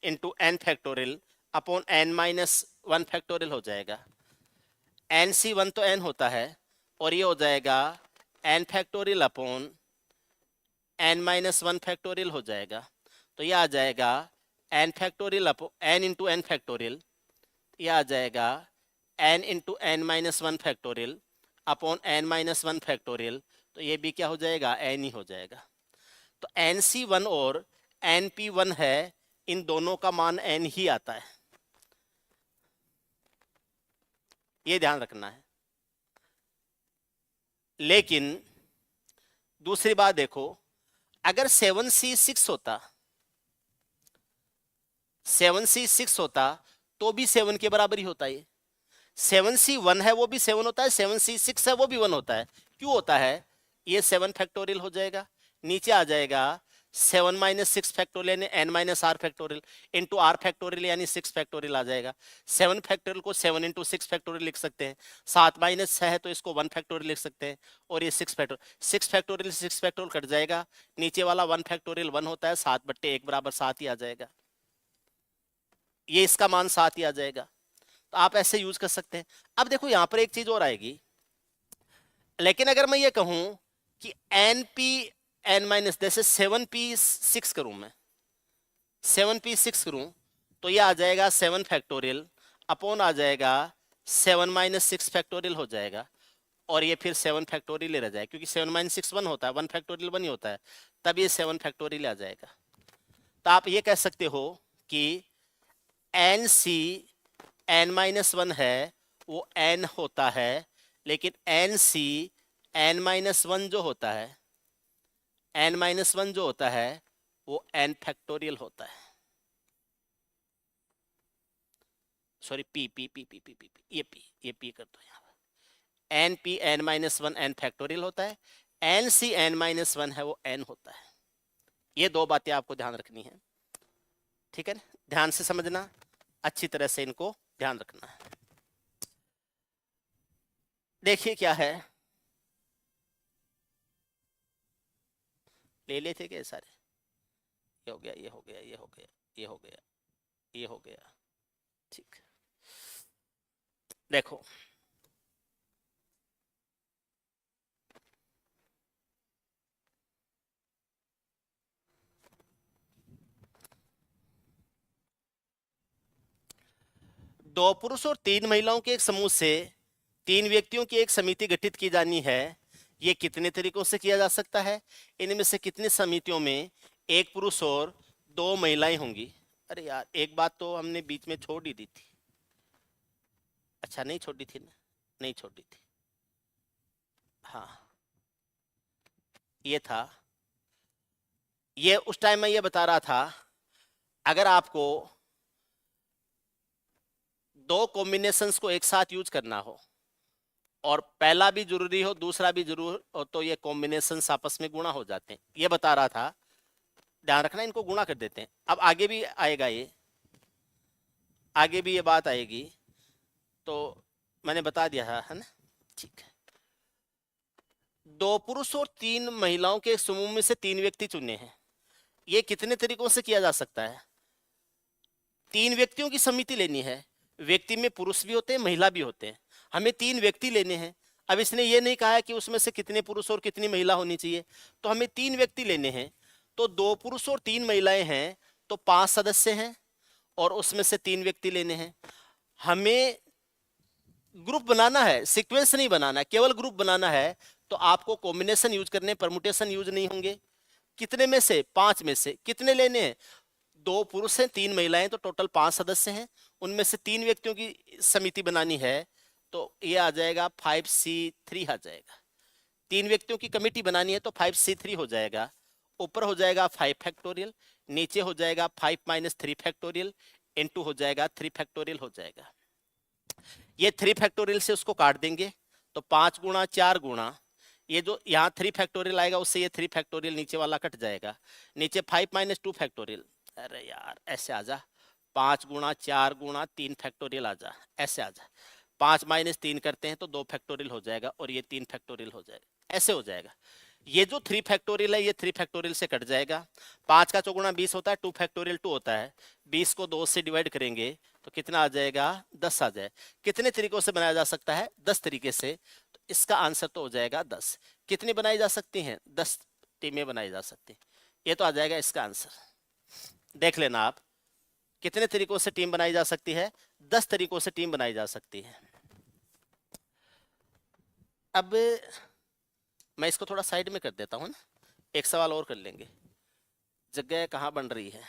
into n factorial upon n-1 factorial हो जाएगा। nc1 तो n होता है और ये हो जाएगा n factorial upon n-1 factorial हो जाएगा। तो ये आ जाएगा n factorial upon n into n factorial, ये आ जाएगा n into n-1 factorial upon n-1 factorial, तो ये भी क्या हो जाएगा, n ही हो जाएगा। तो nc1 और np1 है, इन दोनों का मान n ही आता है, ये ध्यान रखना है। लेकिन दूसरी बात देखो, अगर 7c6 होता, 7c6 होता तो भी 7 के बराबर ही होता है। 7c1 है वो भी 7 होता है, 7c6 है वो भी 1 होता है। क्यों होता है, ये 7 फैक्टोरियल हो जाएगा, नीचे आ जाएगा 7-6 फैक्टोरियल यानी n-r factorial into r factorial यानी 6 फैक्टोरियल आ जाएगा। 7 फैक्टोरियल को 7 इंटू 6 फैक्टोरियल लिख सकते हैं, 7-6 है तो इसको 1 फैक्टोरियल लिख सकते हैं, और ये 6 फैक्टोरियल 6 फैक्टोरियल कट जाएगा, नीचे वाला 1 फैक्टोरियल 1 होता है, 7/1 बराबर 7 ही आ जाएगा, ये इसका मान 7 ही आ जाएगा। तो आप ऐसे यूज कर सकते हैं। अब देखो यहां पर एक चीज और आएगी, लेकिन अगर मैं ये कहूं कि n जैसे 7p6 करूं मैं, 7p6 करूं तो ये आ जाएगा 7 फैक्टोरियल अपॉन आ जाएगा 7-6 फैक्टोरियल हो जाएगा, और ये फिर 7 फैक्टोरियल रह जाएगा, क्योंकि 7-6 1 होता है, 1 फैक्टोरियल 1 ही होता है, तब ये 7 फैक्टोरियल आ जाएगा। तो आप ये कह सकते हो कि n-1 है वो n होता है, लेकिन n-1 जो होता है, n-1 जो होता है वो n फैक्टोरियल होता है। सॉरी p ये p कर दो यहाँ पर, n-1 n फैक्टोरियल होता है, n-1 है वो n होता है। ये दो बातें आपको ध्यान रखनी है, ठीक है, ध्यान से समझना, अच्छी तरह से इनको ध्यान रखना है। देखिए क्या है, ले लेते क्या सारे, ये हो गया, ये हो गया, ये हो गया, ये हो गया, ये हो गया, ठीक। देखो, दो पुरुष और तीन महिलाओं के एक समूह से तीन व्यक्तियों की एक समिति गठित की जानी है। ये कितने तरीकों से किया जा सकता है? इनमें से कितनी समितियों में एक पुरुष और दो महिलाएं होंगी? अरे यार, एक बात तो हमने बीच में छोड़ ही दी थी। अच्छा, नहीं छोड़ी थी ना? नहीं छोड़ी थी। हाँ, ये था, ये उस टाइम मैं ये बता रहा था, अगर आपको दो कॉम्बिनेशंस को एक साथ यूज करना हो और पहला भी जरूरी हो दूसरा भी जरूर हो, तो ये कॉम्बिनेशंस आपस में गुणा हो जाते हैं, ये बता रहा था। ध्यान रखना, इनको गुणा कर देते हैं। अब आगे भी आएगा, ये आगे भी ये बात आएगी, तो मैंने बता दिया है ना? ठीक है। दो पुरुष और तीन महिलाओं के समूह में से तीन व्यक्ति चुने हैं। ये कितने तरीकों से किया जा सकता है? तीन व्यक्तियों की समिति लेनी है, व्यक्ति में पुरुष भी होते हैं महिला भी होते हैं, हमें तीन व्यक्ति लेने हैं। अब इसने ये नहीं कहा है कि उसमें से कितने पुरुष और कितनी महिला होनी चाहिए, तो हमें तीन व्यक्ति लेने हैं। तो दो पुरुष और तीन महिलाएं हैं, तो 5 सदस्य हैं और उसमें से तीन व्यक्ति लेने हैं। हमें ग्रुप बनाना है, सीक्वेंस नहीं बनाना है, केवल ग्रुप बनाना है। तो आपको कॉम्बिनेशन यूज करने, परमुटेशन यूज नहीं होंगे। कितने में से? 5 में से। कितने लेने हैं? दो पुरुष हैं तीन महिलाएं, तो टोटल 5 सदस्य हैं। उनमें से तीन व्यक्तियों की समिति बनानी है, तो ये आ जाएगा 5C3 आ जाएगा। तीन व्यक्तियों की कमेटी बनानी है तो 5C3 हो जाएगा। ऊपर हो जाएगा 5 फैक्टोरियल, नीचे हो जाएगा 5 - 3 फैक्टोरियल, इनटू हो जाएगा 3 फैक्टोरियल हो जाएगा। ये 3 फैक्टोरियल से उसको काट देंगे, तो 5 गुणा 4 गुणा, ये जो यहाँ 3 फैक्टोरियल आएगा उससे ये 3 फैक्टोरियल नीचे वाला कट जाएगा। नीचे 5 - 2 फैक्टोरियल, अरे यार ऐसे आ जा, 5 गुणा 4 गुणा 3 फैक्टोरियल आ जा, ऐसे आ जा। 5 - 3 करते हैं तो 2 फैक्टोरियल हो जाएगा और ये 3 फैक्टोरियल हो जाएगा, ऐसे हो जाएगा। ये जो 3 फैक्टोरियल है ये 3 फैक्टोरियल से कट जाएगा। 5 का चौगुना 20 होता है, 2 फैक्टोरियल 2 होता है। 20 को 2 से डिवाइड करेंगे तो कितना आ जाएगा? 10 आ जाए। कितने तरीकों से बनाया जा सकता है? 10 तरीके से। तो इसका आंसर तो हो जाएगा 10। कितनी बनाई जा सकती हैं? 10 टीमें बनाई जा सकती हैं। ये तो आ जाएगा इसका आंसर। देख लेना आप, कितने तरीकों से टीम बनाई जा सकती है? 10 तरीकों से टीम बनाई जा सकती है। अब मैं इसको थोड़ा साइड में कर देता हूं ना, एक सवाल और कर लेंगे। जगह कहाँ बन रही है?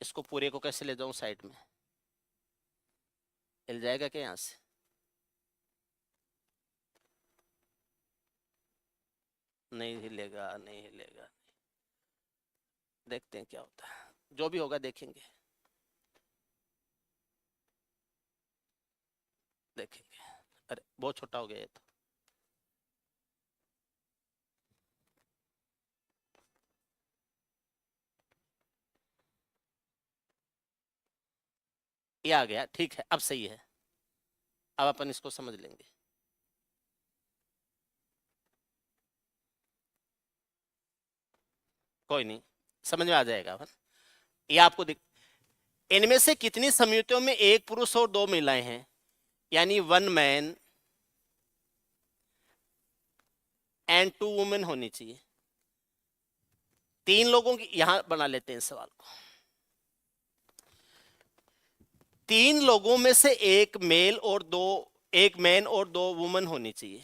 इसको पूरे को कैसे ले जाऊं साइड में? हिल जाएगा क्या यहाँ से? नहीं हिलेगा, नहीं हिलेगा। देखते हैं क्या होता है, जो भी होगा देखेंगे, देखेंगे। अरे बहुत छोटा हो गया ये तो। ये आ गया, ठीक है, अब सही है। अब अपन इसको समझ लेंगे। कोई नहीं, समझ में आ जाएगा अपन। ये आपको दिख, इनमें से कितनी समितियों में एक पुरुष और दो महिलाएं हैं? यानी 1 मैन एंड 2 वुमेन होनी चाहिए। तीन लोगों की, यहां बना लेते हैं सवाल को। तीन लोगों में से एक मेल और दो, एक मैन और दो वुमेन होनी चाहिए।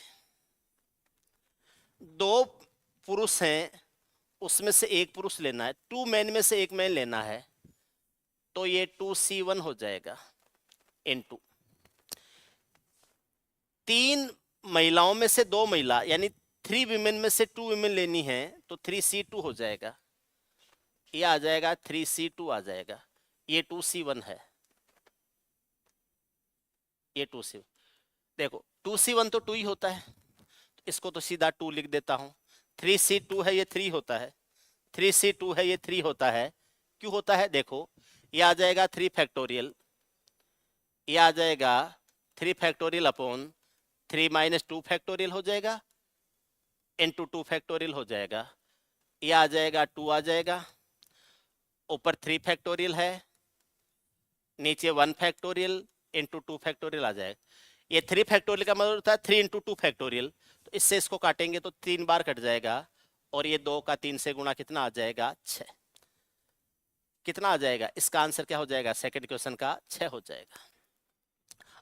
दो पुरुष हैं, उसमें से एक पुरुष लेना है, 2 मैन में से एक मैन लेना है, तो ये 2C1 हो जाएगा इनटू। तीन महिलाओं में से दो महिला, यानी 3 विमेन में से 2 विमेन लेनी है, तो 3C2 हो जाएगा। ये आ जाएगा 3C2 आ जाएगा। ये 2C1 है, ये 2C1। देखो 2C1 तो 2 ही होता है, तो इसको तो सीधा 2 लिख देता हूं। 3C2 है, ये 3 होता है, 3C2 है, ये 3 होता है। क्यों होता है? देखो, ये आ जाएगा 3 फैक्टोरियल, ये आ जाएगा 3 फैक्टोरियल अपॉन 3 माइनस 2 फैक्टोरियल हो जाएगा, इंटू 2 फैक्टोरियल हो जाएगा। ये आ जाएगा 2 आ जाएगा, ऊपर 3 फैक्टोरियल है, नीचे 1 फैक्टोरियल इंटू 2 फैक्टोरियल आ जाएगा। ये 3 फैक्टोरियल का मतलब होता है 3 इंटू 2 फैक्टोरियल, तो इससे इसको काटेंगे तो 3 बार कट जाएगा, और ये 2 का 3 से गुणा कितना आ जाएगा? 6। कितना आ जाएगा? इसका आंसर क्या हो जाएगा? सेकंड क्वेश्चन का 6 हो जाएगा।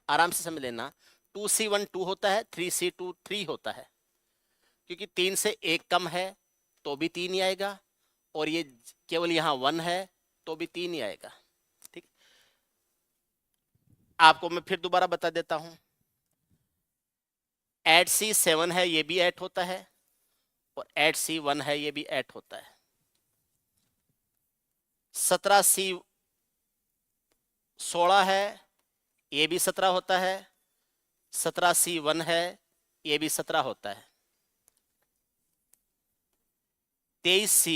आराम से समझ लेना। 2C1 2 होता है, 3C2 3 होता है, क्योंकि 3 से 1 कम है तो भी 3 ही आएगा, और ये केवल यहाँ 1 है तो भी 3 ही आएगा। ठीक, आपको मैं फिर दोबारा बता देता हूं। 8C 7 है, ये भी 8 होता है, और 8C 1 है, ये भी 8 होता है। 17C 16 है, ये भी 17 होता है। 17C 1 है, ये भी 17 होता है। 23C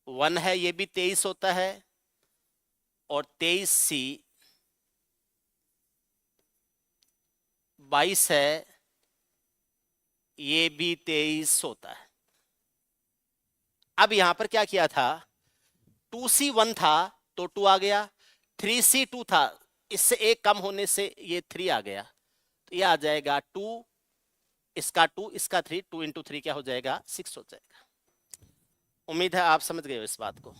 1 है, ये भी 23 होता है, और 23C 22 है, ये भी 23 होता है। अब यहां पर क्या किया था? 2C1 था तो 2 आ गया, 3C2 था, इससे 1 कम होने से ये 3 आ गया, तो ये आ जाएगा 2, इसका 2, इसका 3, 2 इंटू 3 क्या हो जाएगा? 6 हो जाएगा। उम्मीद है आप समझ गए हो इस बात को।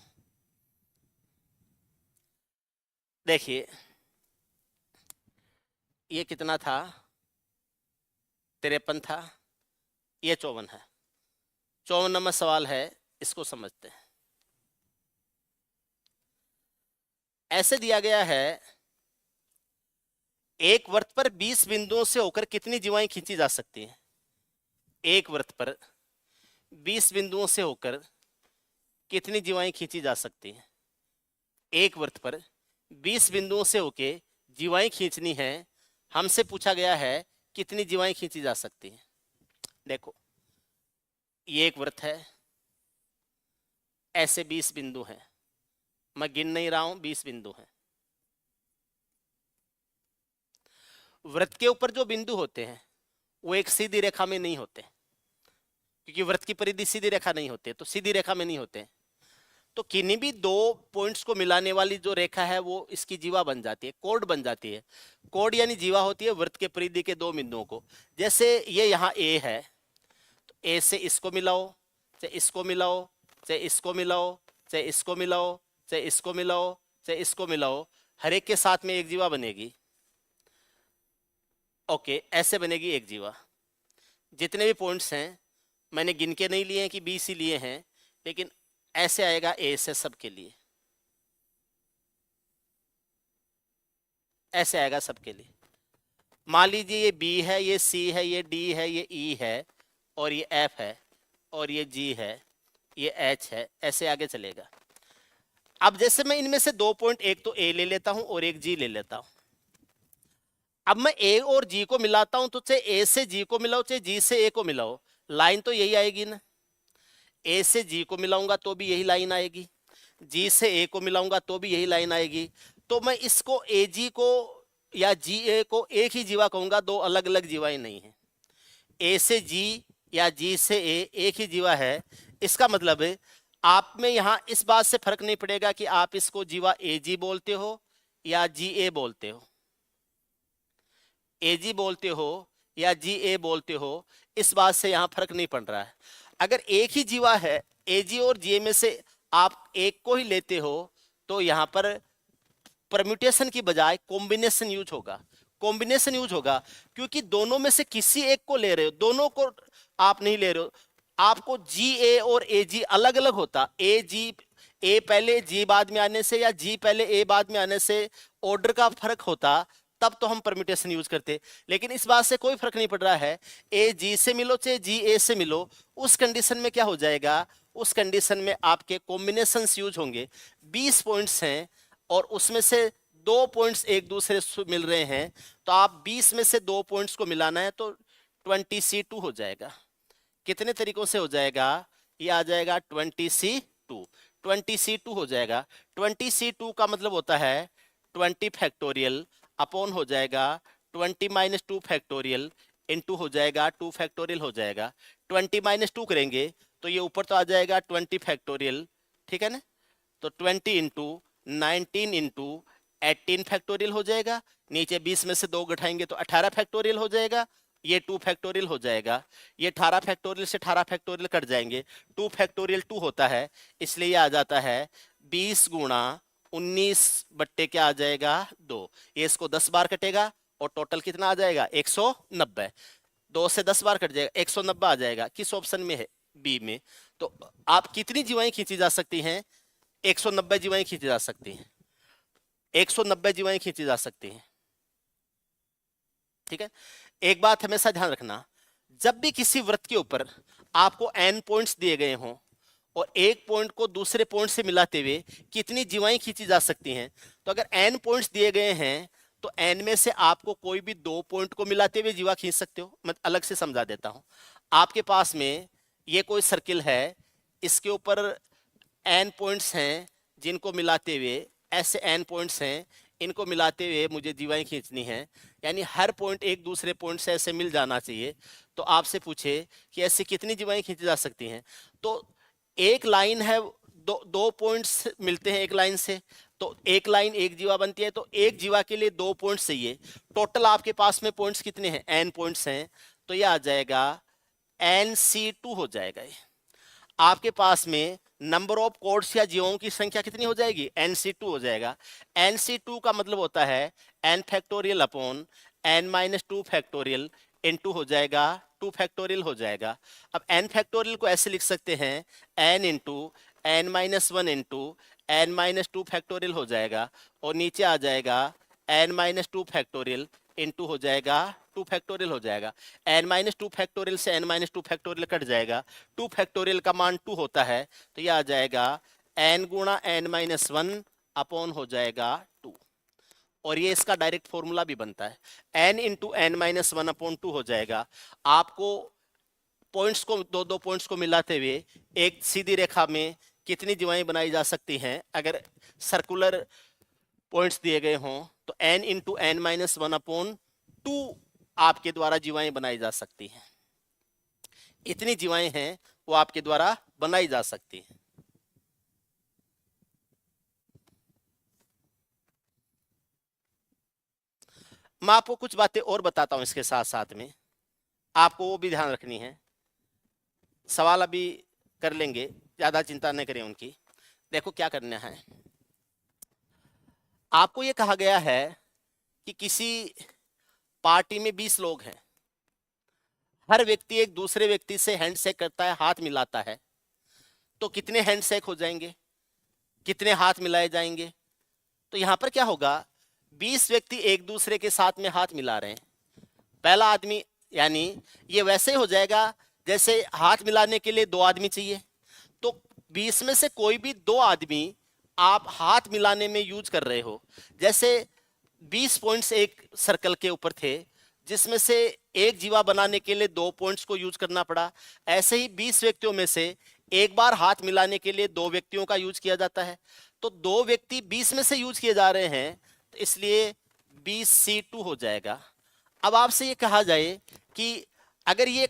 देखिए, ये कितना था? 53 था, ये 54 है। 54 नंबर सवाल है, इसको समझते हैं। ऐसे दिया गया है, एक वृत्त पर 20 बिंदुओं से होकर कितनी जीवाएं खींची जा सकती हैं? एक वृत्त पर 20 बिंदुओं से होकर कितनी जीवाएं खींची जा सकती हैं? एक वृत्त पर 20 बिंदुओं से होकर जीवाएं खींचनी है, हमसे पूछा गया है कितनी जीवाएं खींची जा सकती हैं। देखो, ये एक वृत्त है, ऐसे 20 बिंदु हैं, मैं गिन नहीं रहा हूं, 20 बिंदु हैं। वृत्त के ऊपर जो बिंदु होते हैं वो एक सीधी रेखा में नहीं होते, क्योंकि वृत्त की परिधि सीधी रेखा नहीं होती, तो सीधी रेखा में नहीं होते, तो किन्हीं भी दो पॉइंट्स को मिलाने वाली जो रेखा है वो इसकी जीवा बन जाती है, कोड बन जाती है। कोड यानी जीवा होती है वृत्त के परिधि के दो बिंदुओं को। जैसे ये यहाँ ए है, तो ए से इसको मिलाओ, चाहे इसको मिलाओ, चाहे इसको मिलाओ, चाहे इसको मिलाओ, चाहे इसको मिलाओ, चाहे इसको मिलाओ, हर एक के साथ में एक जीवा बनेगी। ओके, ऐसे बनेगी एक जीवा। जितने भी पॉइंट्स हैं मैंने गिन के नहीं लिए हैं कि 20 ही लिए हैं, लेकिन ऐसे आएगा ए से सबके लिए, ऐसे आएगा सबके लिए। मान लीजिए ये बी है, ये सी है, ये डी है, ये ई है, और ये एफ है, और ये जी है, ये एच है, ऐसे आगे चलेगा। अब जैसे मैं इनमें से दो पॉइंट, एक तो ए ले लेता हूं और एक जी ले लेता हूं। अब मैं ए और जी को मिलाता हूं, तो चाहे ए से जी को मिलाओ, चाहे जी से ए को मिलाओ, लाइन तो यही आएगी ना। ए से जी को मिलाऊंगा तो भी यही लाइन आएगी, जी से ए को मिलाऊंगा तो भी यही लाइन आएगी। तो मैं इसको ए जी को या जी ए को एक ही जीवा कहूंगा, दो अलग अलग जीवाएं नहीं है। ए से जी या जी से ए एक ही जीवा है। इसका मतलब है आप में यहां इस बात से फर्क नहीं पड़ेगा कि आप इसको जीवा ए जी बोलते हो या जी ए बोलते हो, ए जी बोलते हो या जी ए बोलते हो, इस बात से यहां फर्क नहीं पड़ रहा है। अगर एक ही जीवा है, ए जी और जी ए में से आप एक को ही लेते हो, तो यहां पर परम्यूटेशन की बजाय कॉम्बिनेशन यूज होगा। कॉम्बिनेशन यूज होगा क्योंकि दोनों में से किसी एक को ले रहे हो, दोनों को आप नहीं ले रहे हो। आपको जी ए और ए जी अलग अलग होता, ए जी ए पहले जी बाद में आने से या जी पहले ए बाद में आने से ऑर्डर का फर्क होता, तब तो हम परम्यूटेशन यूज करते। लेकिन इस बात से कोई फर्क नहीं पड़ रहा है, ए जी से मिलो चाहे जी ए से मिलो, उस कंडीशन में क्या हो जाएगा, उस कंडीशन में आपके कॉम्बिनेशन यूज होंगे। 20 पॉइंट्स हैं और उसमें से दो पॉइंट्स एक दूसरे से मिल रहे हैं, तो आप 20 में से दो पॉइंट्स को मिलाना है तो 20C2 हो जाएगा। कितने तरीकों से हो जाएगा, ये आ जाएगा 20c2, 20c2 हो जाएगा। 20c2 का मतलब होता है 20 फैक्टोरियल अपॉन हो जाएगा 20 माइनस 2 फैक्टोरियल इंटू हो जाएगा 2 फैक्टोरियल हो जाएगा। 20 माइनस 2 करेंगे तो ये ऊपर तो आ जाएगा 20 फैक्टोरियल, ठीक है ना। तो 20 इंटू 19 इंटू 18 फैक्टोरियल हो जाएगा। नीचे 20 में से 2 घटाएंगे तो 18 फैक्टोरियल हो जाएगा। ये 2 फैक्टोरियल हो जाएगा। ये 18 फैक्टोरियल से 18 फैक्टोरियल कट जाएंगे। 2 फैक्टोरियल 2 होता है, इसलिए ये आ जाता है 20 गुणा 19 बट्टे क्या आ जाएगा 2। ये इसको 10 बार कटेगा और टोटल कितना आ जाएगा 190। 2 से 10 बार कट जाएगा 190 आ जाएगा। किस ऑप्शन में है? बी में। तो आप कितनी जीवाएं खींची जा सकती हैं? 190 जीवाएं खींची जा सकती हैं। 190 जीवाएं खींची जा सकती हैं, ठीक है। एक बात हमेशा ध्यान रखना, जब भी किसी वृत्त के ऊपर आपको n पॉइंट्स दिए गए हों और एक पॉइंट को दूसरे पॉइंट से मिलाते हुए कितनी जीवाएं खींची जा सकती हैं, तो अगर n पॉइंट्स दिए गए हैं तो n में से आपको कोई भी 2 पॉइंट को मिलाते हुए जीवा खींच सकते हो। मैं अलग से समझा देता हूं। आपके पास में ये कोई सर्किल है, इसके ऊपर n पॉइंट्स हैं जिनको मिलाते हुए ऐसे n पॉइंट्स हैं, इनको मिलाते हुए मुझे जीवाएं खींचनी है। यानी हर पॉइंट एक दूसरे पॉइंट से ऐसे मिल जाना चाहिए। तो आपसे पूछे कि ऐसी कितनी जीवाएं खींची जा सकती हैं, तो एक लाइन है, दो पॉइंट्स मिलते हैं एक लाइन से, तो एक लाइन एक जीवा बनती है, तो एक जीवा के लिए 2 पॉइंट्स चाहिए। टोटल आपके पास में पॉइंट्स कितने हैं? n पॉइंट्स हैं, तो ये आ जाएगा NC2 हो जाएगा। ये आपके पास में नंबर ऑफ कोड्स या जीवों की संख्या कितनी हो जाएगी? NC2 हो जाएगा। NC2 का मतलब होता है n factorial upon n minus 2 factorial into हो जाएगा 2 फैक्टोरियल हो जाएगा। अब n फैक्टोरियल को ऐसे लिख सकते हैं n into n minus 1 into n minus 2 factorial हो जाएगा, और नीचे आ जाएगा n माइनस 2 फैक्टोरियल इंटू हो जाएगा 2 फैक्टोरियल हो जाएगा। n माइनस 2 फैक्टोरियल से n माइनस 2 फैक्टोरियल कट जाएगा। 2 फैक्टोरियल का मान 2 होता है, तो यह आ जाएगा n गुणा n माइनस 1 अपॉन हो जाएगा 2। और ये इसका डायरेक्ट फॉर्मूला भी बनता है, n into n minus 1 upon 2 हो जाएगा। आपको पॉइंट्स को दो पॉइंट्स को मिलाते हुए एक सीधी रेखा में कितनी जीवाएं बनाई जा सकती हैं? अगर सर्कुलर पॉइंट्स दिए गए हों तो n into n minus 1 upon 2 आपके द्वारा जीवाएं बनाई जा सकती हैं। इतनी जीवाएं हैं वो आपके द्वारा बनाई जा सकती हैं। मैं आपको कुछ बातें और बताता हूं इसके साथ साथ में, आपको वो भी ध्यान रखनी है। सवाल अभी कर लेंगे, ज्यादा चिंता नहीं करें उनकी। देखो क्या करना है, आपको ये कहा गया है कि किसी पार्टी में 20 लोग हैं, हर व्यक्ति एक दूसरे व्यक्ति से हैंडशेक करता है, हाथ मिलाता है, तो कितने हैंडशेक हो जाएंगे, कितने हाथ मिलाए जाएंगे? तो यहां पर क्या होगा, 20 व्यक्ति एक दूसरे के साथ में हाथ मिला रहे हैं। पहला आदमी, यानी ये वैसे ही हो जाएगा जैसे हाथ मिलाने के लिए 2 आदमी चाहिए, तो 20 में से कोई भी 2 आदमी आप हाथ मिलाने में यूज कर रहे हो। जैसे 20 पॉइंट्स एक सर्कल के ऊपर थे, जिसमें से एक जीवा बनाने के लिए 2 पॉइंट्स को यूज करना पड़ा, ऐसे ही 20 व्यक्तियों में से एक बार हाथ मिलाने के लिए 2 व्यक्तियों का यूज किया जाता है। तो 2 व्यक्ति 20 में से यूज किए जा रहे हैं, तो इसलिए 20C2 हो जाएगा। अब आपसे ये कहा जाए कि अगर ये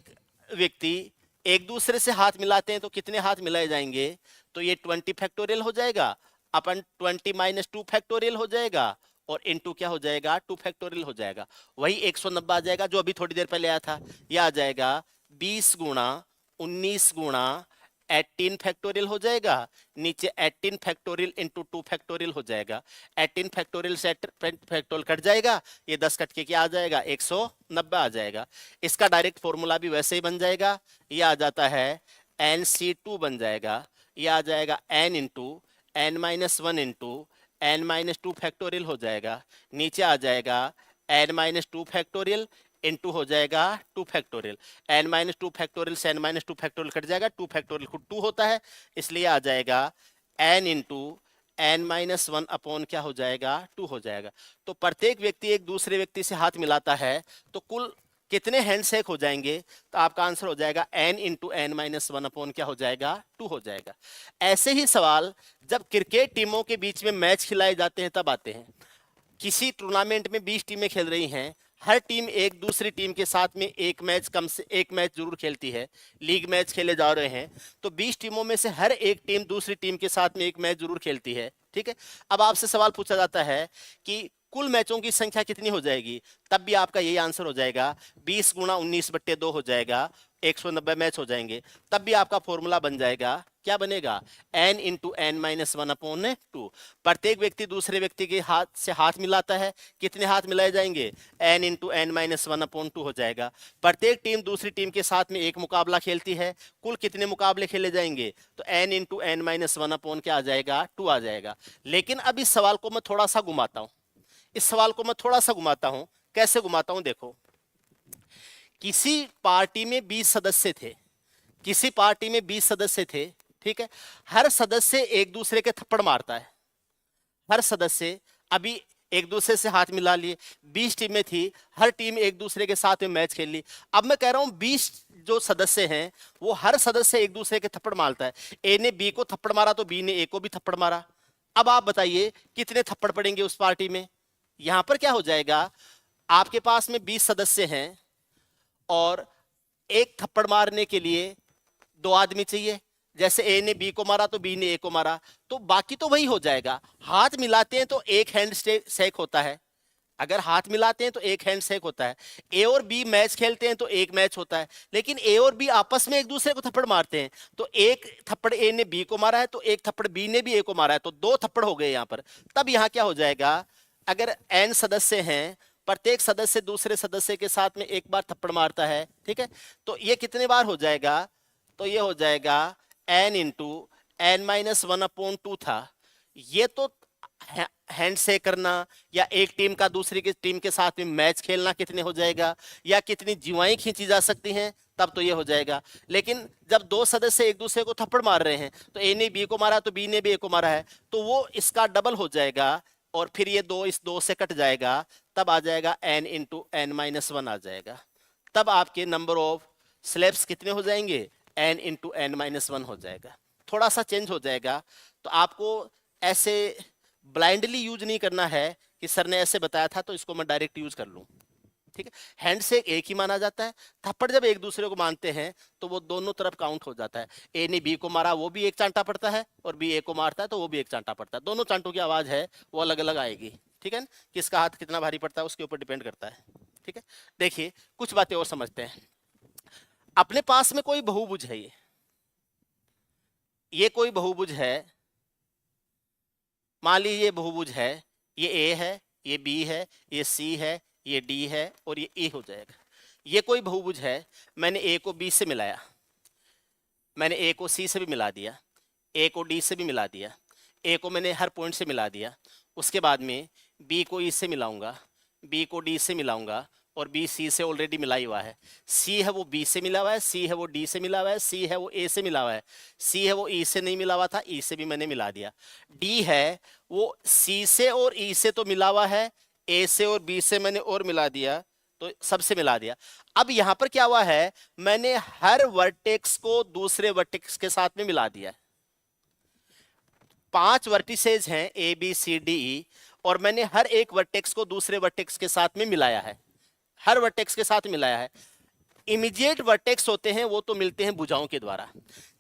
व्यक्ति एक दूसरे से हाथ मिलाते हैं तो कितने हाथ मिलाए जाएंगे, तो ये 20 फैक्टोरियल हो जाएगा अपन 20 माइनस 2 फैक्टोरियल हो जाएगा, और इनटू क्या हो जाएगा 2 फैक्टोरियल हो जाएगा, वही 190 आ जाएगा जो अभी थोड़ी देर पहले आया था। यह आ जाएगा 20 गुणा 19 गुणा 18 फैक्टोरियल हो जाएगा, नीचे 18 फैक्टोरियल इंटू 2 फैक्टोरियल हो जाएगा। 18 फैक्टोरियल से फैक्टोरियल कट जाएगा, ये 10 कट के क्या आ जाएगा 190 आ जाएगा। इसका डायरेक्ट फॉर्मूला भी वैसे ही बन जाएगा, ये आ जाता है NC2 बन जाएगा। ये आ जाएगा n into n minus 1 into n minus 2 factorial हो जाएगा, नीचे आ जाएगा n माइनस 2 फैक्टोरियल इंटू हो जाएगा 2 फैक्टोरियल। n माइनस 2 फैक्टोरियल से n माइनस 2 फैक्टोरियल कट जाएगा, 2 फैक्टोरियल खुद 2 होता है, इसलिए आ जाएगा n into n minus 1 upon क्या हो जाएगा 2 हो जाएगा। तो प्रत्येक व्यक्ति एक दूसरे व्यक्ति से हाथ मिलाता है, तो कुल कितने हैंडशेक हो जाएंगे, तो आपका आंसर हो जाएगा n into N minus one upon क्या हो जाएगा, 2 हो जाएगा। ऐसे ही सवाल जब क्रिकेट टीमों के बीच में मैच खिलाए जाते हैं तब आते हैं। किसी टूर्नामेंट में 20 टीमें खेल रही हैं, हर टीम एक दूसरी टीम के साथ में एक मैच कम से एक मैच जरूर खेलती है, लीग मैच खेले जा रहे हैं, तो 20 टीमों में से हर एक टीम दूसरी टीम के साथ में एक मैच जरूर खेलती है, ठीक है। अब आपसे सवाल पूछा जाता है कि कुल मैचों की संख्या कितनी हो जाएगी, तब भी आपका यही आंसर हो जाएगा 20 गुणा 19/2 हो जाएगा, 190 मैच हो जाएंगे। तब भी आपका फॉर्मूला बन जाएगा, क्या बनेगा, n into N minus one upon 2। प्रत्येक व्यक्ति दूसरे व्यक्ति के हाथ से हाथ मिलाता है, कितने हाथ मिलाए जाएंगे, n into N minus one upon 2 हो जाएगा। प्रत्येक टीम दूसरी टीम के साथ में एक मुकाबला खेलती है, कुल कितने मुकाबले खेले जाएंगे, तो n into N minus one upon क्या आ जाएगा, 2 आ जाएगा। लेकिन अब इस सवाल को मैं थोड़ा सा घुमाता हूं, इस सवाल को मैं थोड़ा सा घुमाता हूं, कैसे घुमाता हूं देखो। किसी पार्टी में 20 सदस्य थे, किसी पार्टी में 20 सदस्य थे, ठीक है। हर सदस्य एक दूसरे के थप्पड़ मारता है, हर सदस्य अभी एक दूसरे से हाथ मिला लिए, 20 टीमें थी, हर टीम एक दूसरे के साथ में मैच खेल ली। अब मैं कह रहा हूं 20 जो सदस्य हैं वो हर सदस्य एक दूसरे के थप्पड़ मारता है। ए ने बी को थप्पड़ मारा तो बी ने ए को भी थप्पड़ मारा। अब आप बताइए कितने थप्पड़ पड़ेंगे उस पार्टी में। यहां पर क्या हो जाएगा, आपके पास में 20 सदस्य हैं और एक थप्पड़ मारने के लिए 2 आदमी चाहिए। जैसे ए ने बी को मारा तो बी ने ए को मारा, तो बाकी तो वही हो जाएगा। हाथ मिलाते हैं तो एक हैंड शेक होता है, अगर हाथ मिलाते हैं तो एक हैंड शेक होता है। ए और बी मैच खेलते हैं तो एक मैच होता है, लेकिन ए और बी आपस में एक दूसरे को थप्पड़ मारते हैं, तो एक थप्पड़ ए ने बी को मारा है तो एक थप्पड़ बी ने भी ए को मारा है, तो 2 थप्पड़ हो गए यहां पर। तब यहां क्या हो जाएगा, अगर n सदस्य हैं, प्रत्येक सदस्य दूसरे सदस्य के साथ में एक बार थप्पड़ मारता है, ठीक है, तो ये कितने बार हो जाएगा, तो ये हो जाएगा n into N minus one upon 2 था। ये तो हैंड से करना या एक टीम का दूसरी की टीम के साथ में मैच खेलना कितने हो जाएगा, या कितनी जीवाएं खींची जा सकती हैं, तब तो ये हो जाएगा। लेकिन जब 2 सदस्य एक दूसरे को थप्पड़ मार रहे हैं, तो ए ने बी को मारा तो बी ने भी ए को मारा है, तो वो इसका डबल हो जाएगा, और फिर ये 2 इस 2 से कट जाएगा, तब आ जाएगा n into N minus one आ जाएगा। तब आपके नंबर ऑफ स्लैब्स कितने हो जाएंगे, n into N minus one हो जाएगा। थोड़ा सा चेंज हो जाएगा, तो आपको ऐसे ब्लाइंडली यूज नहीं करना है कि सर ने ऐसे बताया था तो इसको मैं डायरेक्ट यूज कर लूं, ठीक है। हैंड से एक ही माना जाता है, थप्पड़ जब एक दूसरे को मानते हैं तो वो दोनों तरफ काउंट हो जाता है। ए ने बी को मारा वो भी एक चांटा पड़ता है, और बी ए को मारता है तो वो भी एक चांटा पड़ता है। दोनों चांटों की आवाज है वो अलग अलग आएगी, ठीक है। किसका हाथ कितना भारी पड़ता है उसके ऊपर डिपेंड करता है, ठीक है। देखिए कुछ बातें और समझते हैं। अपने पास में कोई बहुभुज है, ये कोई बहुभुज है, मान लीजिए ये बहुभुज है, ये ए है, ये बी है, ये सी है, ये डी है और ये ए हो जाएगा। ये कोई बहुभुज है, मैंने ए को बी से मिलाया, मैंने ए को सी से भी मिला दिया, ए को डी से भी मिला दिया, ए को मैंने हर पॉइंट से मिला दिया। उसके बाद में बी को ई से मिलाऊंगा, बी को डी से मिलाऊंगा, और बी सी से ऑलरेडी मिला ही हुआ है। सी है वो बी से मिला हुआ है, सी है वो डी से मिला हुआ है, सी है वो ए से मिला हुआ है, सी है वो ई से नहीं मिला हुआ था, ई से भी मैंने मिला दिया। डी है वो सी से और ई से तो मिला हुआ है, ए से और बी से मैंने और मिला दिया, तो सबसे मिला दिया। अब यहां पर क्या हुआ है, मैंने हर वर्टेक्स को दूसरे वर्टेक्स के साथ में मिला दिया। 5 वर्टिसेज हैं A B C D E, और मैंने हर एक वर्टेक्स को दूसरे वर्टेक्स के साथ में मिलाया है, हर वर्टेक्स के साथ मिलाया है। इमीडिएट वर्टेक्स होते हैं वो तो मिलते हैं भुजाओं के द्वारा।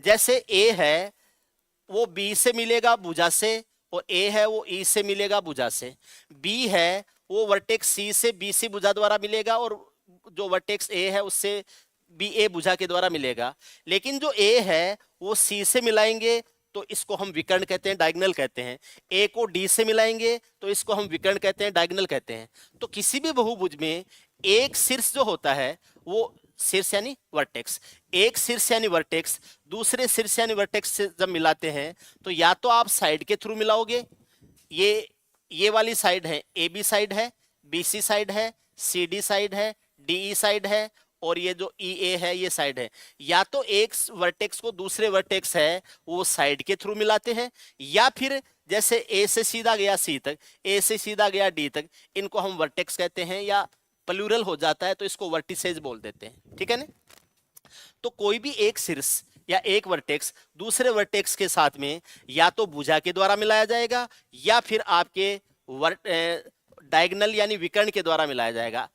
जैसे ए है वो बी से मिलेगा भुजा से, और ए है वो ई से मिलेगा भुजा से। बी है वो वर्टेक्स सी से बी सी भुजा द्वारा मिलेगा, और जो वर्टेक्स ए है उससे बी ए भुजा के द्वारा मिलेगा। लेकिन जो ए है वो सी से मिलाएंगे तो इसको हम विकर्ण कहते हैं, डायगोनल कहते हैं। ए को डी से मिलाएंगे तो इसको हम विकर्ण कहते हैं, डायगोनल कहते हैं। तो किसी भी बहुभुज में एक शीर्ष जो होता है वो शीर्ष यानी वर्टेक्स, एक शीर्ष यानी वर्टेक्स दूसरे शीर्ष यानी वर्टेक्स से जब मिलाते हैं तो या तो आप साइड के थ्रू मिलाओगे, ये वाली साइड है ए बी साइड है, बी सी साइड है, सी डी साइड है, डी ई साइड है, और ये जो ई ए है ये साइड है। या तो एक वर्टेक्स को दूसरे वर्टेक्स है वो साइड के थ्रू मिलाते हैं, या फिर जैसे ए से सीधा गया सी तक, ए से सीधा गया डी तक, इनको हम वर्टेक्स कहते हैं या प्लूरल हो जाता है तो इसको वर्टिसेज बोल देते हैं, ठीक है ना। तो कोई भी एक शीर्ष या एक वर्टेक्स दूसरे वर्टेक्स के साथ में या तो भुजा के द्वारा मिलाया जाएगा या फिर आपके डायगोनल यानी विकर्ण के द्वारा मिलाया जाएगा।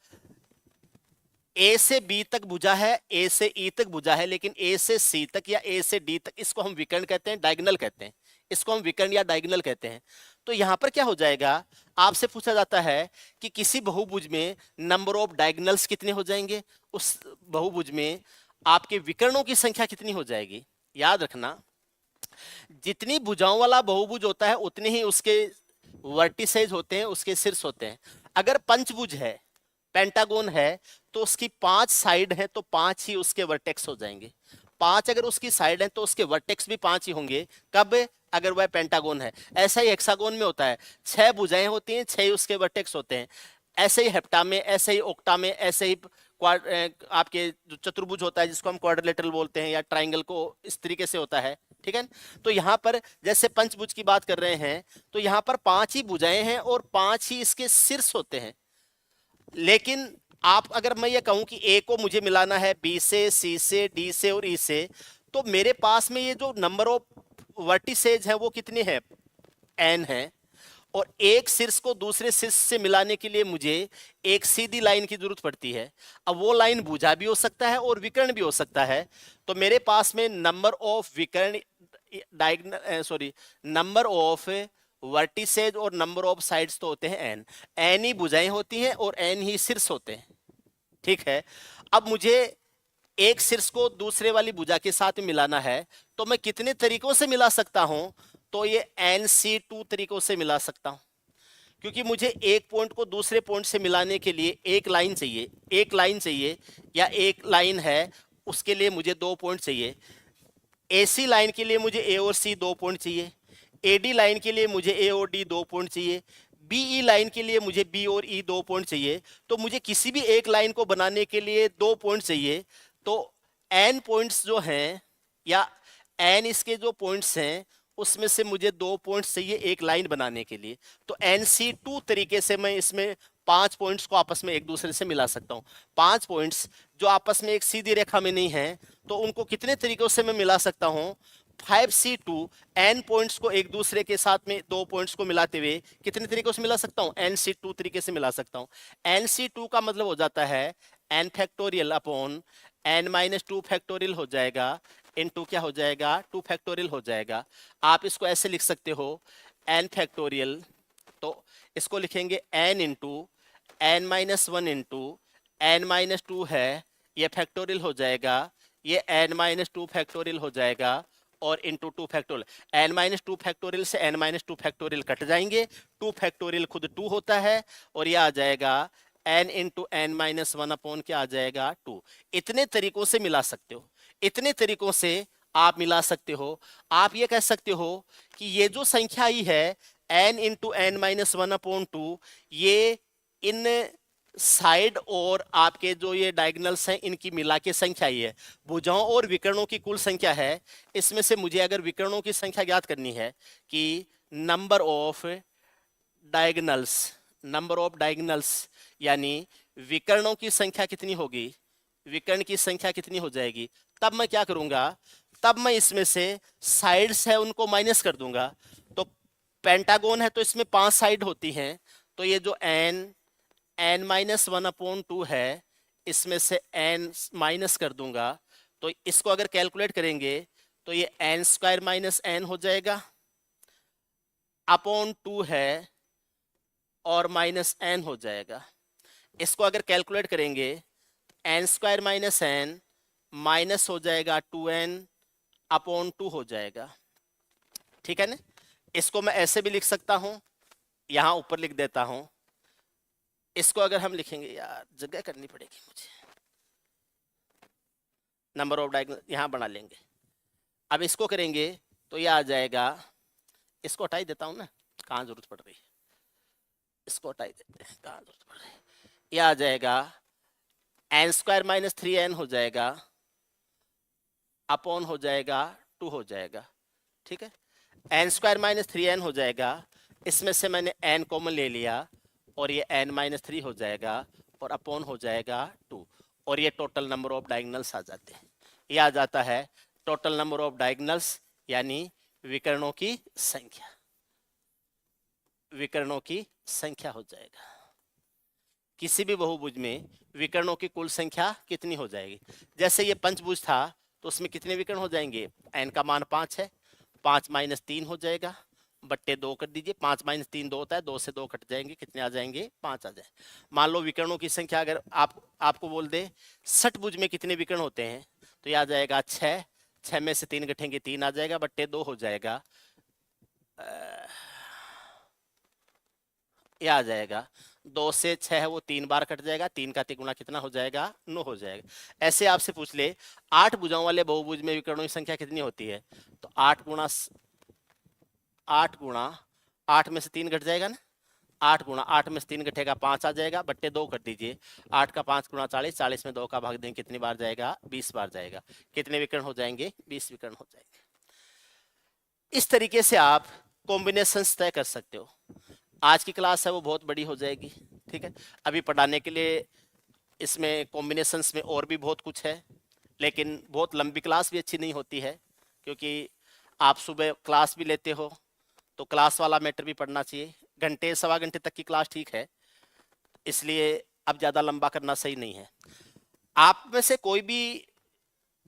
ए से बी तक भुजा है, ए से ई तक भुजा है, लेकिन ए से सी तक या ए से डी तक, इसको हम विकर्ण कहते हैं, डायगोनल कहते हैं, इसको हम विकर्ण या डायगोनल कहते हैं। तो यहां पर क्या हो जाएगा, आपसे पूछा जाता है कि किसी बहुभुज में नंबर ऑफ डायगोनल्स कितने हो जाएंगे, उस बहुभुज में आपके विकर्णों की संख्या कितनी हो जाएगी। याद रखना, जितनी भुजाओं वाला बहुभुज होता है उतने ही उसके वर्टिसेज होते हैं, उसके शीर्ष होते हैं। अगर पंचभुज है, पेंटागोन है, तो उसकी 5 साइड है तो 5 ही उसके वर्टेक्स हो जाएंगे। 5 अगर उसकी साइड है तो उसके वर्टेक्स भी 5 ही होंगे। कब, अगर वह पेंटागोन है। ऐसा ही हेक्सागोन में होता है, 6 भुजाएं होती हैं, 6 ही उसके वर्टेक्स होते हैं। ऐसे ही हेप्टा में, ऐसे ही ओक्टा में, ऐसे ही आपके जो चतुर्भुज होता है जिसको हम क्वाड्रिलेटरल बोलते हैं, या ट्राइंगल को इस तरीके से होता है, ठीक है। तो यहाँ पर जैसे पंचभुज की बात कर रहे हैं तो यहाँ पर 5 ही भुजाएं हैं और 5 ही इसके शीर्ष होते हैं। लेकिन आप अगर मैं ये कहूं कि ए को मुझे मिलाना है बी से, सी से, डी से और ई से, तो मेरे पास में ये जो नंबर ऑफ वर्टिसेज है वो कितने हैं, एन है। और एक शीर्ष को दूसरे शीर्ष से मिलाने के लिए मुझे एक सीधी लाइन की जरूरत पड़ती है। अब वो लाइन भुजा भी हो सकता है और विकर्ण भी हो सकता है। तो मेरे पास में नंबर ऑफ विकर्ण नंबर ऑफ वर्टिसेज और नंबर ऑफ साइड्स तो होते हैं एन। एन ही भुजाएं होती हैं और एन ही शीर्ष होते हैं, ठीक है। अब मुझे एक शीर्ष को दूसरे वाली भुजा के साथ मिलाना है, तो मैं कितने तरीकों से मिला सकता हूं, तो ये NC2 तरीकों से मिला सकता हूं। क्योंकि मुझे एक पॉइंट को दूसरे पॉइंट से मिलाने के लिए एक लाइन चाहिए, या एक लाइन है उसके लिए मुझे 2 पॉइंट चाहिए। AC लाइन के लिए मुझे A और C 2 पॉइंट चाहिए, AD लाइन के लिए मुझे A और D 2 पॉइंट चाहिए, BE लाइन के लिए मुझे B और E 2 पॉइंट चाहिए। तो मुझे किसी भी एक लाइन को बनाने के लिए 2 पॉइंट चाहिए। तो N पॉइंट्स जो हैं, या N इसके जो पॉइंट्स हैं, उसमें से मुझे 2 पॉइंट्स चाहिए एक लाइन बनाने के लिए। तो NC2 तरीके से मैं इसमें 5 पॉइंट्स को आपस में एक दूसरे से मिला सकता हूं। 5 पॉइंट्स जो आपस में एक सीधी रेखा में नहीं है, तो उनको कितने तरीकों से मैं मिला सकता हूं, 5C2 N पॉइंट्स को एक दूसरे के साथ में 2 पॉइंट्स को मिलाते हुए कितने तरीकों से मिला सकता हूं, NC2 तरीके से मिला सकता हूं। NC2 का मतलब हो जाता है n factorial upon n-2 factorial हो जाएगा, इनटू क्या हो जाएगा, 2 फैक्टोरियल हो जाएगा। आप इसको ऐसे लिख सकते हो n फैक्टोरियल, तो इसको लिखेंगे n into n-1 into n-2 है, ये फैक्टोरियल हो जाएगा, ये n-2 फैक्टोरियल हो जाएगा, और इंटू 2 फैक्टोरियल। n-2 फैक्टोरियल से n-2 फैक्टोरियल कट जाएंगे, 2 फैक्टोरियल खुद 2 होता है, और यह आ जाएगा n इंटू n-1 अपॉन क्या आ जाएगा, 2। इतने तरीकों से मिला सकते हो, इतने तरीकों से आप मिला सकते हो। आप ये कह सकते हो कि ये जो संख्या आई है n इंटू n-1 अपॉन 2, ये इन साइड और आपके जो ये डायगोनल्स हैं इनकी मिला के संख्या ही है। भुजाओं और विकर्णों की कुल संख्या है। इसमें से मुझे अगर विकर्णों की संख्या ज्ञात करनी है कि नंबर ऑफ डायगोनल्स यानी विकर्णों की संख्या कितनी होगी, विकर्ण की संख्या कितनी हो जाएगी, तब मैं क्या करूंगा, तब मैं इसमें से साइड्स है उनको माइनस कर दूंगा। तो पेंटागोन है तो इसमें 5 साइड होती हैं, तो ये जो n-1 अपॉन 2 है, इसमें से n माइनस कर दूंगा। तो इसको अगर कैलकुलेट करेंगे तो ये n² माइनस n हो जाएगा, अपॉन 2 है और माइनस n हो जाएगा। इसको अगर कैलकुलेट करेंगे n² माइनस n माइनस हो जाएगा 2n अपॉन 2 हो जाएगा, ठीक है ना। इसको मैं ऐसे भी लिख सकता हूं, यहां ऊपर लिख देता हूं। इसको अगर हम लिखेंगे, यार जगह करनी पड़ेगी मुझे, नंबर ऑफ डायगोनल यहां बना लेंगे। अब इसको करेंगे तो यह आ जाएगा, इसको हटाई देता हूं ना, कहां जरूरत पड़ रही है, इसको हटाई देते हैं, कहां जरूरत पड़ रही है। यह आ जाएगा n² माइनस 3n हो जाएगा, अपॉन हो जाएगा 2 हो जाएगा, ठीक है। n² माइनस 3n हो जाएगा, इसमें से मैंने n कॉमन ले लिया और ये n-3 हो जाएगा, और अपॉन हो जाएगा 2, और ये टोटल नंबर ऑफ डायगोनल्स आ जाते हैं। ये आ जाता है टोटल नंबर ऑफ डायगोनल्स, यानी विकर्णों की संख्या, विकर्णों की संख्या हो जाएगा। किसी भी बहुभुज में विकर्णों की कुल संख्या कितनी हो जाएगी? जैसे ये पंचभुज था तो उसमें कितने विकर्ण हो जाएंगे? n का मान 5 है, 5 माइनस 3 हो जाएगा, बट्टे 2 कर दीजिए, 5 माइनस 3 2 होता है, 2 से 2 कट जाएंगे, कितने आ जाएंगे? 5 आ जाए। मान लो विकर्णों की संख्या अगर आपको बोल दे षटभुज में कितने विकर्ण होते हैं, तो यह आ जाएगा 6, 6 में से 3 घटेंगे 3 आ जाएगा, बट्टे 2 हो जाएगा, यह आ जाएगा 2 से 6 है वो 3 बार कट जाएगा, 3 का 3 गुना कितना हो जाएगा? 9 हो जाएगा। ऐसे आपसे पूछ ले 8 भुजाओं वाले बहुभुज में विकर्णों की संख्या कितनी होती है, तो 8 गुणा 8 में से 3 घट जाएगा ना, 8 गुणा 8 में से 3 घटेगा 5 आ जाएगा, बट्टे 2 कर दीजिए, 8 का 5 गुणा 40, 40 में 2 का भाग देंगे कितनी बार जाएगा? 20 बार जाएगा। कितने विकर्ण हो जाएंगे? 20 विकर्ण हो जाएंगे। इस तरीके से आप कॉम्बिनेशंस तय कर सकते हो। आज की क्लास है वो बहुत बड़ी हो जाएगी, ठीक है। अभी पढ़ाने के लिए इसमें कॉम्बिनेशंस में और भी बहुत कुछ है, लेकिन बहुत लंबी क्लास भी अच्छी नहीं होती है, क्योंकि आप सुबह क्लास भी लेते हो तो क्लास वाला मैटर भी पढ़ना चाहिए। घंटे सवा घंटे तक की क्लास ठीक है, इसलिए अब ज़्यादा लंबा करना सही नहीं है। आप में से कोई भी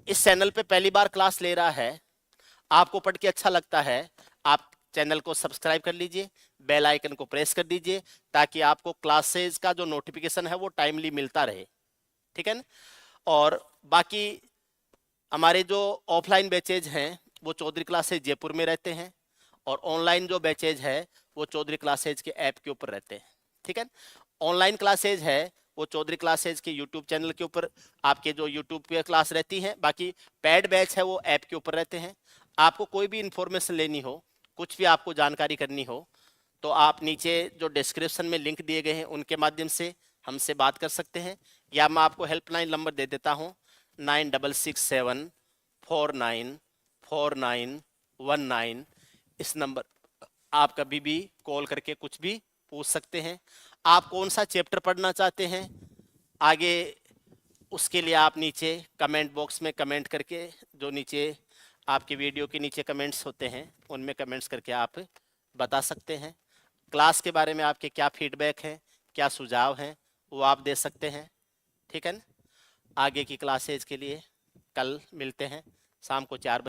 इस चैनल पे पहली बार क्लास ले रहा है, आपको पढ़ के अच्छा लगता है, आप चैनल को सब्सक्राइब कर लीजिए, बेल आइकन को प्रेस कर दीजिए, ताकि आपको क्लासेस का जो नोटिफिकेशन है वो टाइमली मिलता रहे, ठीक है ना। और बाकी हमारे जो ऑफलाइन बैचेज हैं वो चौधरी क्लासेज जयपुर में रहते हैं, और ऑनलाइन जो बैचेज है वो चौधरी क्लासेज के ऐप के ऊपर रहते हैं, ठीक है। ऑनलाइन क्लासेज है वो चौधरी क्लासेज के यूट्यूब चैनल के ऊपर आपके जो यूट्यूब पे क्लास रहती है, बाकी पेड बैच है वो ऐप के ऊपर रहते हैं। आपको कोई भी इंफॉर्मेशन लेनी हो, कुछ भी आपको जानकारी करनी हो, तो आप नीचे जो डिस्क्रिप्शन में लिंक दिए गए हैं उनके माध्यम से हमसे बात कर सकते हैं, या मैं आपको हेल्पलाइन नंबर दे देता हूँ 9667494919। इस नंबर आप कभी भी कॉल करके कुछ भी पूछ सकते हैं। आप कौन सा चैप्टर पढ़ना चाहते हैं आगे, उसके लिए आप नीचे कमेंट बॉक्स में कमेंट करके, जो नीचे आपके वीडियो के नीचे कमेंट्स होते हैं उनमें कमेंट्स करके आप बता सकते हैं। क्लास के बारे में आपके क्या फीडबैक हैं, क्या सुझाव हैं, वो आप दे सकते हैं, ठीक है ना। आगे की क्लासेज के लिए कल मिलते हैं शाम को 4 बजे।